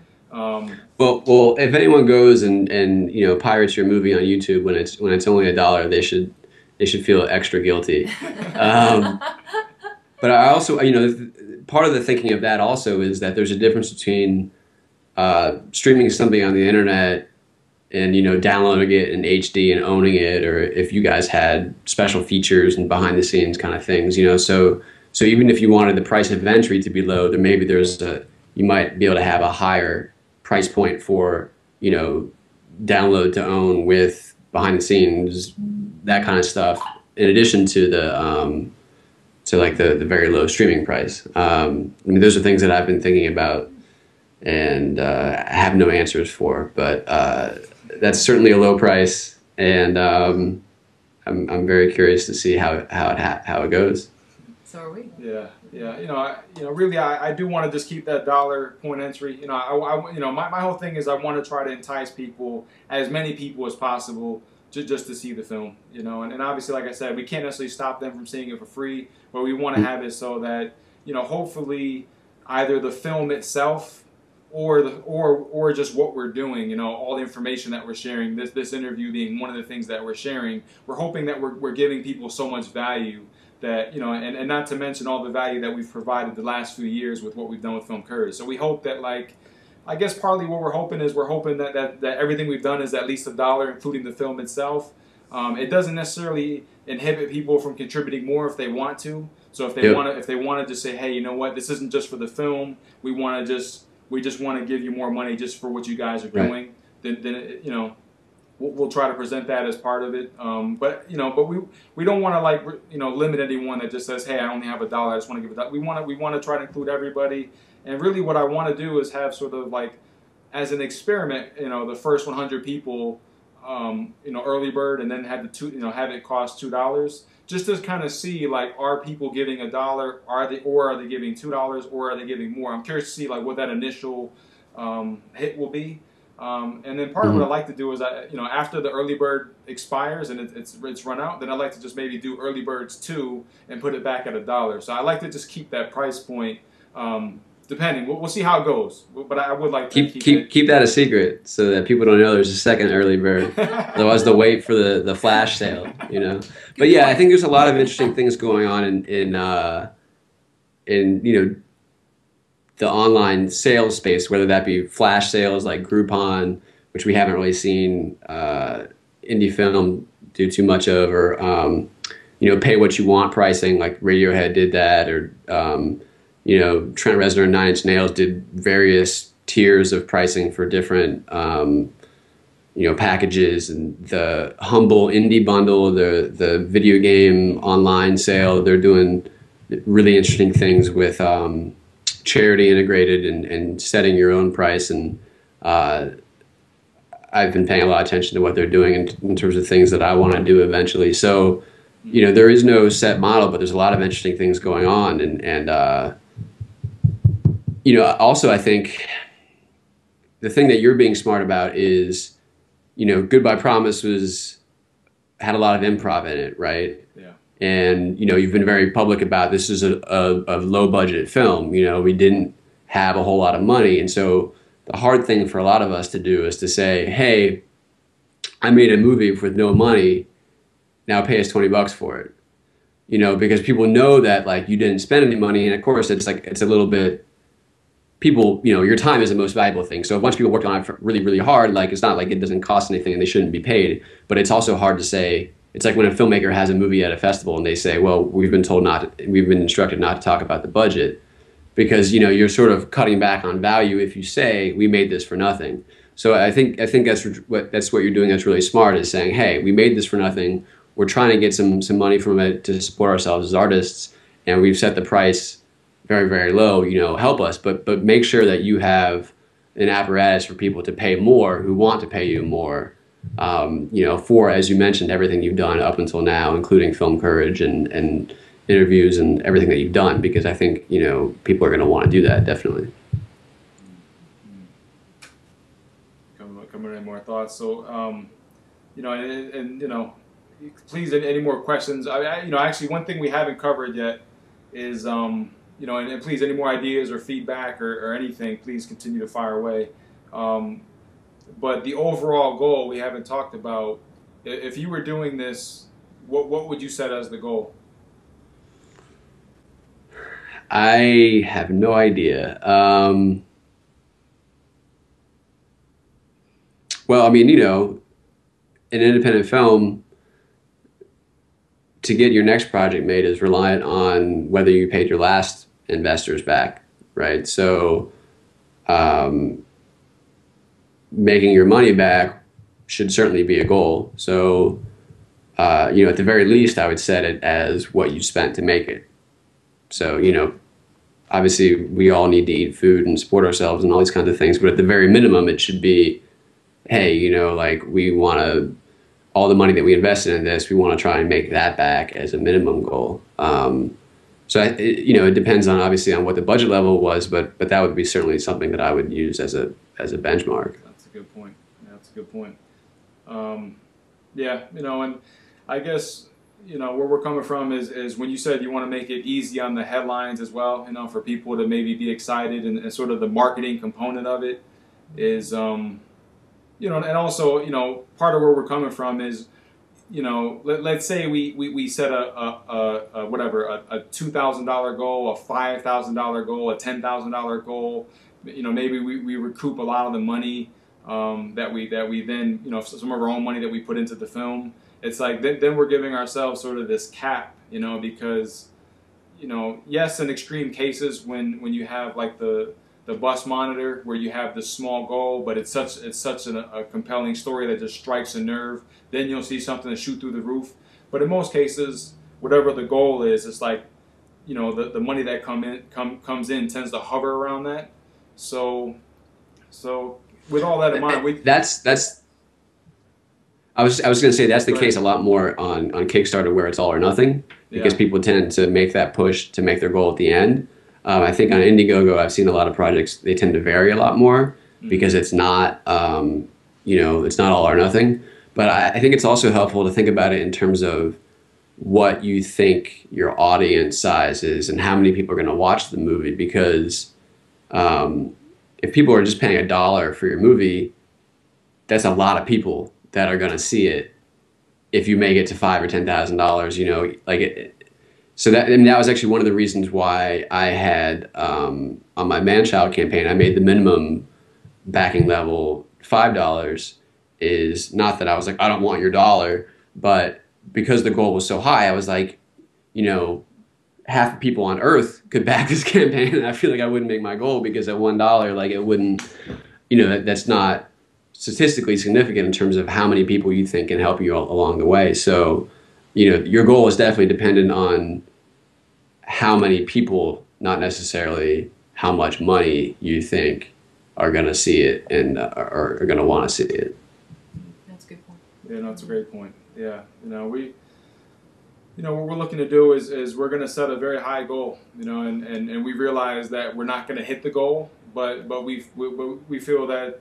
Well, if anyone goes and you know, pirates your movie on YouTube when it's only $1, they should feel extra guilty. But I also, you know, part of the thinking of that also is that there's a difference between streaming something on the internet and, you know, downloading it in HD and owning it, or if you guys had special features and behind the scenes kind of things, you know. So even if you wanted the price of entry to be low, then maybe you might be able to have a higher price point for, you know, download to own with behind the scenes, that kind of stuff, in addition to the the very low streaming price. I mean, those are things that I've been thinking about and have no answers for, but that's certainly a low price, and I'm very curious to see how it goes. So are we. Yeah. You know, really, I do want to just keep that $1 point entry. You know, you know, my whole thing is I want to try to entice people, as many people as possible, just to see the film. You know, and obviously, like I said, we can't necessarily stop them from seeing it for free, but we want to have it so that, you know, hopefully either the film itself or just what we're doing, you know, all the information that we're sharing, this interview being one of the things that we're sharing, we're hoping that we're giving people so much value that, you know, and not to mention all the value that we've provided the last few years with what we've done with Film Courage. So we hope that, like, I guess partly what we're hoping that everything we've done is at least $1, including the film itself. It doesn't necessarily inhibit people from contributing more if they want to. So if they want to just say, hey, you know what, this isn't just for the film. We just want to give you more money just for what you guys are doing. Right. Then you know, we'll try to present that as part of it. But you know, we don't want to, like, you know, limit anyone that just says, hey, I only have $1. I just want to give $1. We want to try to include everybody. And really, what I want to do is have sort of like, as an experiment, you know, the first 100 people, you know, early bird, and then have it cost $2, just to kind of see, like, are people giving $1? Are they giving $2? Or are they giving more? I'm curious to see, like, what that initial hit will be. And then part of what I like to do is, you know, after the early bird expires and it's run out, then I like to just maybe do early birds 2 and put it back at $1. So I like to just keep that price point. Depending, we'll see how it goes. But I would like to keep that a secret so that people don't know there's a second early bird. Otherwise, they'll wait for the flash sale, you know. But yeah, I think there's a lot of interesting things going on in you know, the online sales space, whether that be flash sales like Groupon, which we haven't really seen indie film do too much of, or you know, pay what you want pricing like Radiohead did that, or you know, Trent Reznor and Nine Inch Nails did various tiers of pricing for different, you know, packages, and the Humble Indie Bundle, the video game online sale. They're doing really interesting things with charity integrated and setting your own price. And I've been paying a lot of attention to what they're doing in terms of things that I want to do eventually. So, you know, there is no set model, but there's a lot of interesting things going on, and you know, also I think the thing that you're being smart about is, you know, Goodbye Promise had a lot of improv in it, right? Yeah. And, you know, you've been very public about this is a low budget film. You know, we didn't have a whole lot of money. And so the hard thing for a lot of us to do is to say, hey, I made a movie with no money. Now pay us $20 for it. You know, because people know that, like, you didn't spend any money. And of course, it's like, it's a little bit, people, you know, your time is the most valuable thing. So a bunch of people worked on it really, really hard. Like, it's not like it doesn't cost anything and they shouldn't be paid. But it's also hard to say. It's like when a filmmaker has a movie at a festival and they say, well, we've been instructed not to talk about the budget, because, you know, you're sort of cutting back on value if you say we made this for nothing. So I think that's what you're doing. That's really smart, is saying, hey, we made this for nothing. We're trying to get some money from it to support ourselves as artists, and we've set the price very, very low. You know, help us, but make sure that you have an apparatus for people to pay more, who want to pay you more. You know, for, as you mentioned, everything you've done up until now, including Film Courage and interviews and everything that you've done, because I think, you know, people are going to want to do that, definitely. any more thoughts. So, you know, you know, please, any more questions? You know, actually, one thing we haven't covered yet is, you know, and please, any more ideas or feedback or anything, please continue to fire away. But the overall goal we haven't talked about. If you were doing this, what would you set as the goal? I have no idea. Well, I mean, you know, an independent film, to get your next project made is reliant on whether you paid your last investors back, right? So making your money back should certainly be a goal. So, you know, at the very least, I would set it as what you spent to make it. So, you know, obviously we all need to eat food and support ourselves and all these kinds of things, but at the very minimum, it should be, hey, you know, like we want to, all the money that we invested in this, we want to try and make that back as a minimum goal. So, you know, it depends on obviously on what the budget level was, but that would be certainly something that I would use as a benchmark. That's a good point. Yeah, that's a good point. Yeah, you know, and I guess, you know, where we're coming from is when you said you want to make it easy on the headlines as well, you know, for people to maybe be excited and sort of the marketing component of it is, you know, and also, you know, part of where we're coming from is, you know, let's say we set a whatever, a $2,000 goal, a $5,000 goal, a $10,000 goal. You know, maybe we recoup a lot of the money that we then, you know, some of our own money that we put into the film. It's like then we're giving ourselves sort of this cap, you know, because, you know, yes, in extreme cases when you have like the bus monitor where you have this small goal, but it's such a compelling story that just strikes a nerve, then you'll see something to shoot through the roof. But in most cases, whatever the goal is, it's like, you know, the money that comes in tends to hover around that. So with all that in mind, that's I was going to say that's the case a lot more on Kickstarter, where it's all or nothing, because people tend to make that push to make their goal at the end. I think on Indiegogo, I've seen a lot of projects, they tend to vary a lot more because it's not, you know, it's not all or nothing. But I think it's also helpful to think about it in terms of what you think your audience size is and how many people are going to watch the movie. Because if people are just paying $1 for your movie, that's a lot of people that are going to see it. If you make it to $5,000 or $10,000, you know, like it. So that, and that was actually one of the reasons why I had on my Man-Child campaign, I made the minimum backing level $5. Is not that I was like, I don't want your dollar, but because the goal was so high, I was like, you know, half the people on Earth could back this campaign, and I feel like I wouldn't make my goal because at $1, like it wouldn't, you know, that's not statistically significant in terms of how many people you think can help you along the way. So, you know, your goal is definitely dependent on how many people, not necessarily how much money you think are going to see it and are going to want to see it. That's a good point. Yeah, no, it's a great point. Yeah, you know, what we're looking to do is we're going to set a very high goal, you know, and we realize that we're not going to hit the goal, but we feel that,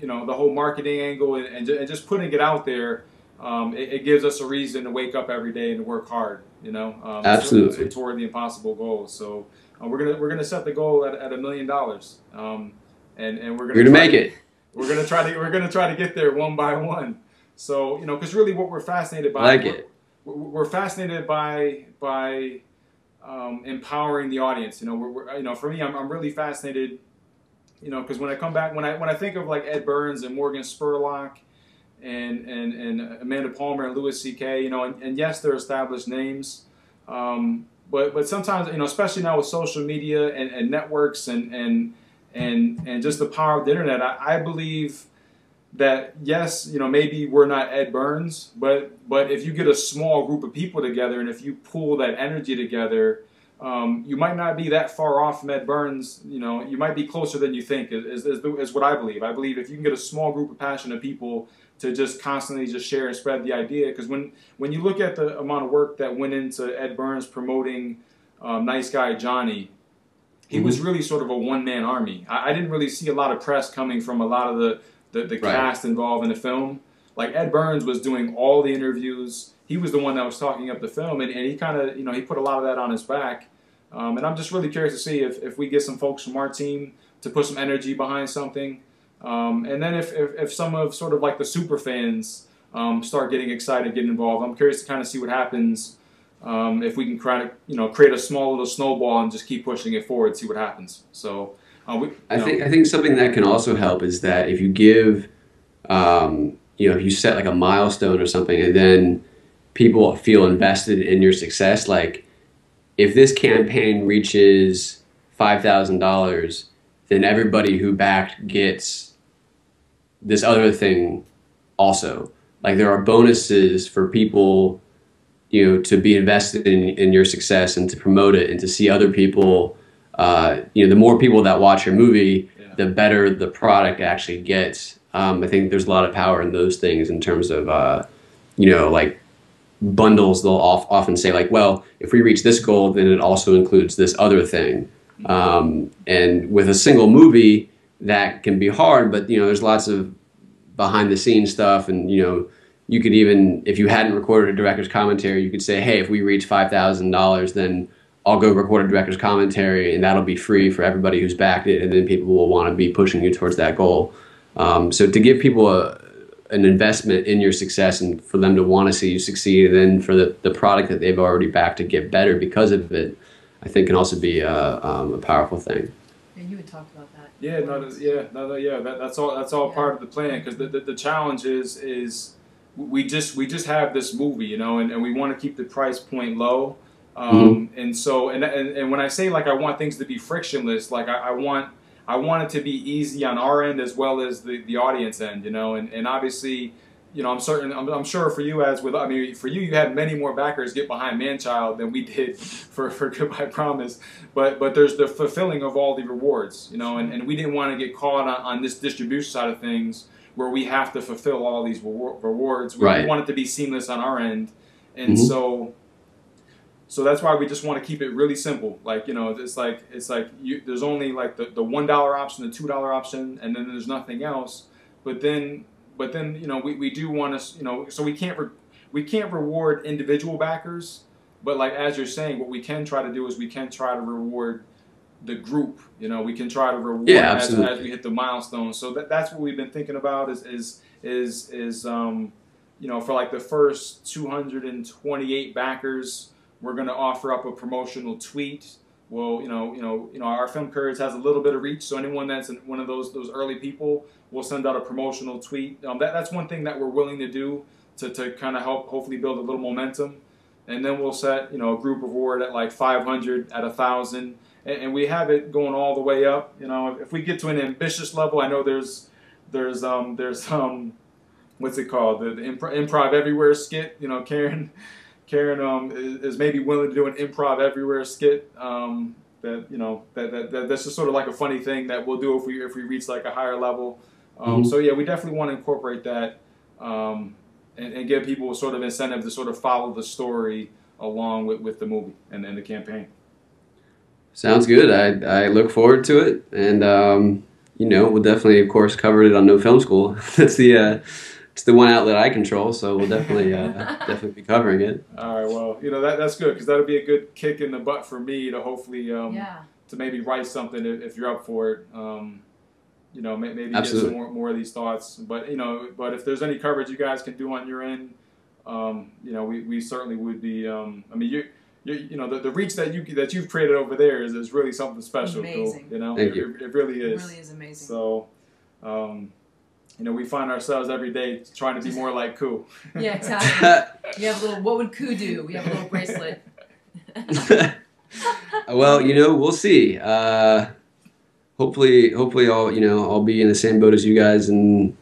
you know, the whole marketing angle and just putting it out there, it gives us a reason to wake up every day and to work hard, you know. Absolutely. Toward the impossible goal. So we're gonna set the goal at $1 million, and we're gonna make it. We're gonna try to get there one by one. So, you know, because really what we're fascinated by, we're fascinated by empowering the audience. You know, we're you know, for me, I'm really fascinated. You know, because when I come back, when I think of like Ed Burns and Morgan Spurlock and Amanda Palmer and Louis C.K., you know, and yes, they're established names, but sometimes, you know, especially now with social media and networks and just the power of the internet, I believe that yes, you know, maybe we're not Ed Burns, but if you get a small group of people together and if you pull that energy together, you might not be that far off from Ed Burns. You know, you might be closer than you think. Is what I believe. I believe if you can get a small group of passionate people to just constantly just share and spread the idea, because when you look at the amount of work that went into Ed Burns promoting Nice Guy Johnny, he was really sort of a one-man army. I didn't really see a lot of press coming from a lot of the cast involved in the film. Like Ed Burns was doing all the interviews. He was the one that was talking up the film, and he kind of, you know, he put a lot of that on his back. And I'm just really curious to see if we get some folks from our team to put some energy behind something. And then if some of sort of like the super fans start getting excited, getting involved, I'm curious to kind of see what happens if we can kind of, you know, create a small little snowball and just keep pushing it forward, see what happens. So I think something that can also help is that if you give, you know, if you set like a milestone or something, and then people feel invested in your success, like if this campaign reaches $5,000, then everybody who backed gets this other thing also. Like there are bonuses for people, you know, to be invested in your success and to promote it and to see other people. You know, the more people that watch your movie, the better the product actually gets. I think there's a lot of power in those things in terms of, you know, like bundles. They'll often say like, well, if we reach this goal, then it also includes this other thing. And with a single movie, that can be hard, but, you know, there's lots of behind the scenes stuff. And, you know, you could even, if you hadn't recorded a director's commentary, you could say, hey, if we reach $5,000, then I'll go record a director's commentary and that'll be free for everybody who's backed it. And then people will want to be pushing you towards that goal. So to give people an investment in your success and for them to want to see you succeed, and then for the product that they've already backed to get better because of it, I think can also be a powerful thing. Yeah, you had talked about that. That's all part of the plan, because the challenge is we just have this movie, you know, and we want to keep the price point low. And so and when I say like I want things to be frictionless, like I want it to be easy on our end as well as the audience end, you know, and obviously, you know, I'm sure for you for you, you had many more backers get behind Manchild than we did for Goodbye Promise, but there's the fulfilling of all the rewards, you know, and we didn't want to get caught on this distribution side of things where we have to fulfill all these rewards. We want it to be seamless on our end, and so that's why we just want to keep it really simple. Like, you know, it's like there's only like the $1 option, the $2 option, and then there's nothing else. But then you know, we do want to, you know, so we can't reward individual backers, but like as you're saying, what we can try to do is we can try to reward the group. You know, we can try to reward as we hit the milestones. So that's what we've been thinking about is you know, for like the first 228 backers, we're going to offer up a promotional tweet. Well, you know, our Film Courage has a little bit of reach, so anyone that's one of those early people, we'll send out a promotional tweet. That's one thing that we're willing to do to kind of help hopefully build a little momentum. And then we'll set, you know, a group reward at like 500, at 1,000, and we have it going all the way up. You know, if we get to an ambitious level, I know there's what's it called, the Improv Everywhere skit. You know, Karen is maybe willing to do an Improv Everywhere skit. That, you know, that's just sort of like a funny thing that we'll do if we reach like a higher level. So yeah, we definitely want to incorporate that and give people a sort of incentive to sort of follow the story along with the movie and the campaign. Sounds good. I look forward to it, and you know, we'll definitely, of course, cover it on No Film School. It's the one outlet I control, so we'll definitely be covering it. All right, well, you know, that's good, because that'll be a good kick in the butt for me to hopefully to maybe write something if you're up for it. You know, maybe Absolutely. get some more of these thoughts. But you know, if there's any coverage you guys can do on your end, you know, we certainly would be. I mean, you know, the reach that you've created over there is really something special. Amazing. You know, Thank you. It really is. It really is amazing. So. You know, we find ourselves every day trying to be more like Koo. Yeah, exactly. You have a little, what would Koo do? We have a little bracelet. Well, you know, we'll see. Hopefully I'll be in the same boat as you guys in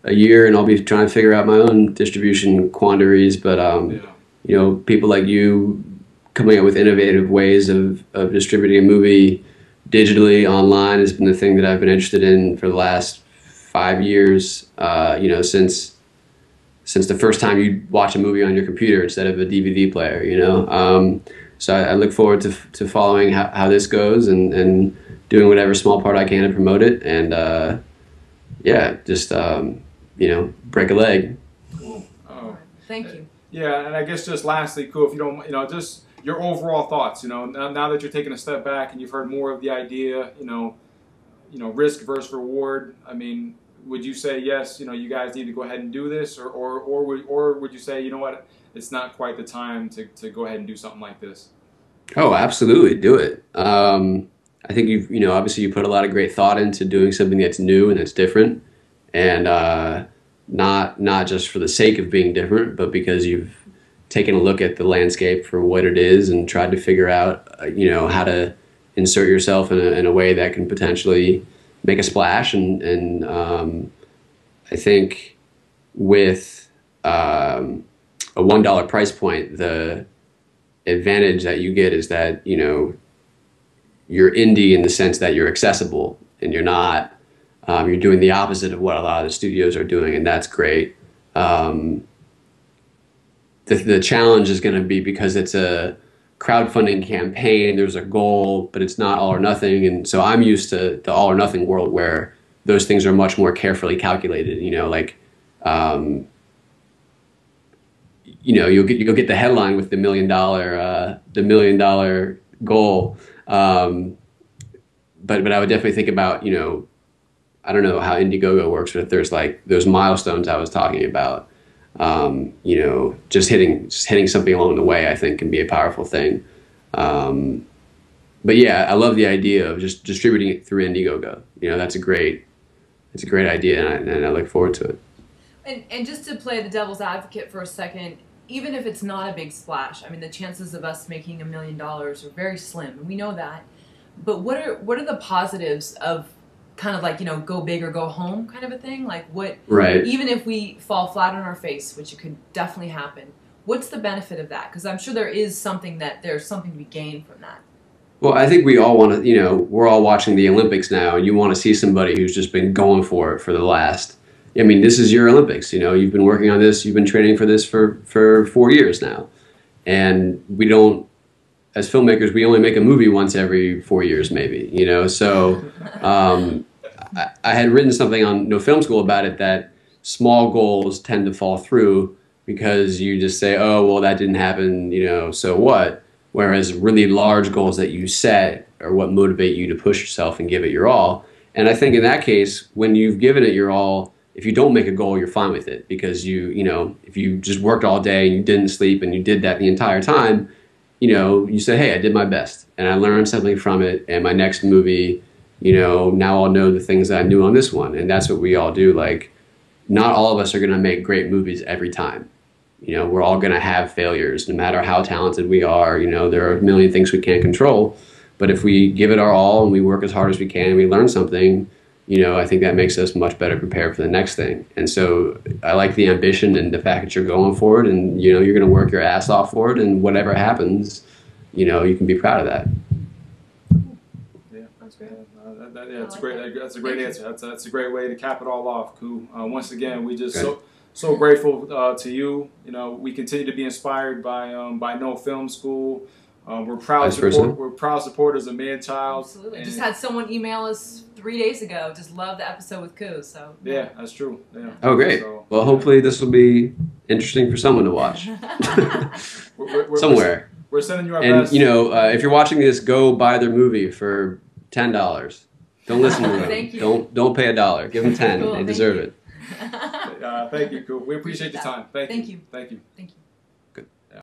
a year, and I'll be trying to figure out my own distribution quandaries. But you know, people like you coming up with innovative ways of distributing a movie digitally online has been the thing that I've been interested in for the last 5 years, you know, since the first time you watch a movie on your computer instead of a DVD player, you know. So I look forward to following how this goes and doing whatever small part I can to promote it. And yeah, just break a leg. Cool. Thank you. Yeah, and I guess just lastly, cool, if you don't, just your overall thoughts, now that you're taking a step back and you've heard more of the idea, risk versus reward. I mean, would you say yes, you guys need to go ahead and do this, or would you say, you know what, it's not quite the time to go ahead and do something like this? Oh, absolutely, do it. I think obviously you put a lot of great thought into doing something that's new and that's different, and not just for the sake of being different, but because you've taken a look at the landscape for what it is and tried to figure out, how to insert yourself in a way that can potentially make a splash. And I think with a $1 price point, the advantage that you get is that, you're indie in the sense that you're accessible and you're not, you're doing the opposite of what a lot of the studios are doing, and that's great. The challenge is going to be because it's a crowdfunding campaign, there's a goal, but it's not all or nothing. And so I'm used to the all or nothing world where those things are much more carefully calculated, you'll get the headline with the $1 million goal. But I would definitely think about, I don't know how Indiegogo works, but if there's like those milestones I was talking about, just hitting something along the way, I think can be a powerful thing. But yeah, I love the idea of just distributing it through Indiegogo. It's a great idea, and I look forward to it. And just to play the devil's advocate for a second, even if it's not a big splash, I mean, the chances of us making $1 million are very slim, and we know that. But what are the positives of kind of like, go big or go home kind of a thing? Like right. Even if we fall flat on our face, which it could definitely happen, what's the benefit of that? Because I'm sure there's something to be gained from that. Well, I think we all want to, we're all watching the Olympics now, and you want to see somebody who's just been going for it for the last, this is your Olympics, you've been working on this, you've been training for this for 4 years now. And we don't, as filmmakers, we only make a movie once every 4 years, maybe, so I had written something on No Film School about it, that small goals tend to fall through because you just say, oh, well, that didn't happen, so what? Whereas really large goals that you set are what motivate you to push yourself and give it your all. And I think in that case, when you've given it your all, if you don't make a goal, you're fine with it, because if you just worked all day and you didn't sleep and you did that the entire time, you say, hey, I did my best and I learned something from it, and my next movie, now I'll know the things that I knew on this one. And that's what we all do. Like, not all of us are going to make great movies every time. We're all going to have failures, no matter how talented we are. There are a million things we can't control. But if we give it our all and we work as hard as we can and we learn something, I think that makes us much better prepared for the next thing. And so I like the ambition and the fact that you're going for it, and, you're going to work your ass off for it, and whatever happens, you can be proud of that. Yeah, that's great. That's great. That's a great answer. That's a great way to cap it all off, Koo. Once again, we just so grateful to you. We continue to be inspired by No Film School. We're proud supporters of Man Child. Absolutely. Just had someone email us 3 days ago. Just love the episode with Koo. So yeah, that's true. Yeah. Oh, great. So, well, hopefully this will be interesting for someone to watch somewhere. We're sending you our best. And if you're watching this, go buy their movie for $10. Don't listen to them. Thank you. Don't pay $1. Give them 10. Cool, they deserve it. Thank you, Koo. We appreciate your time. Thank you. Thank you.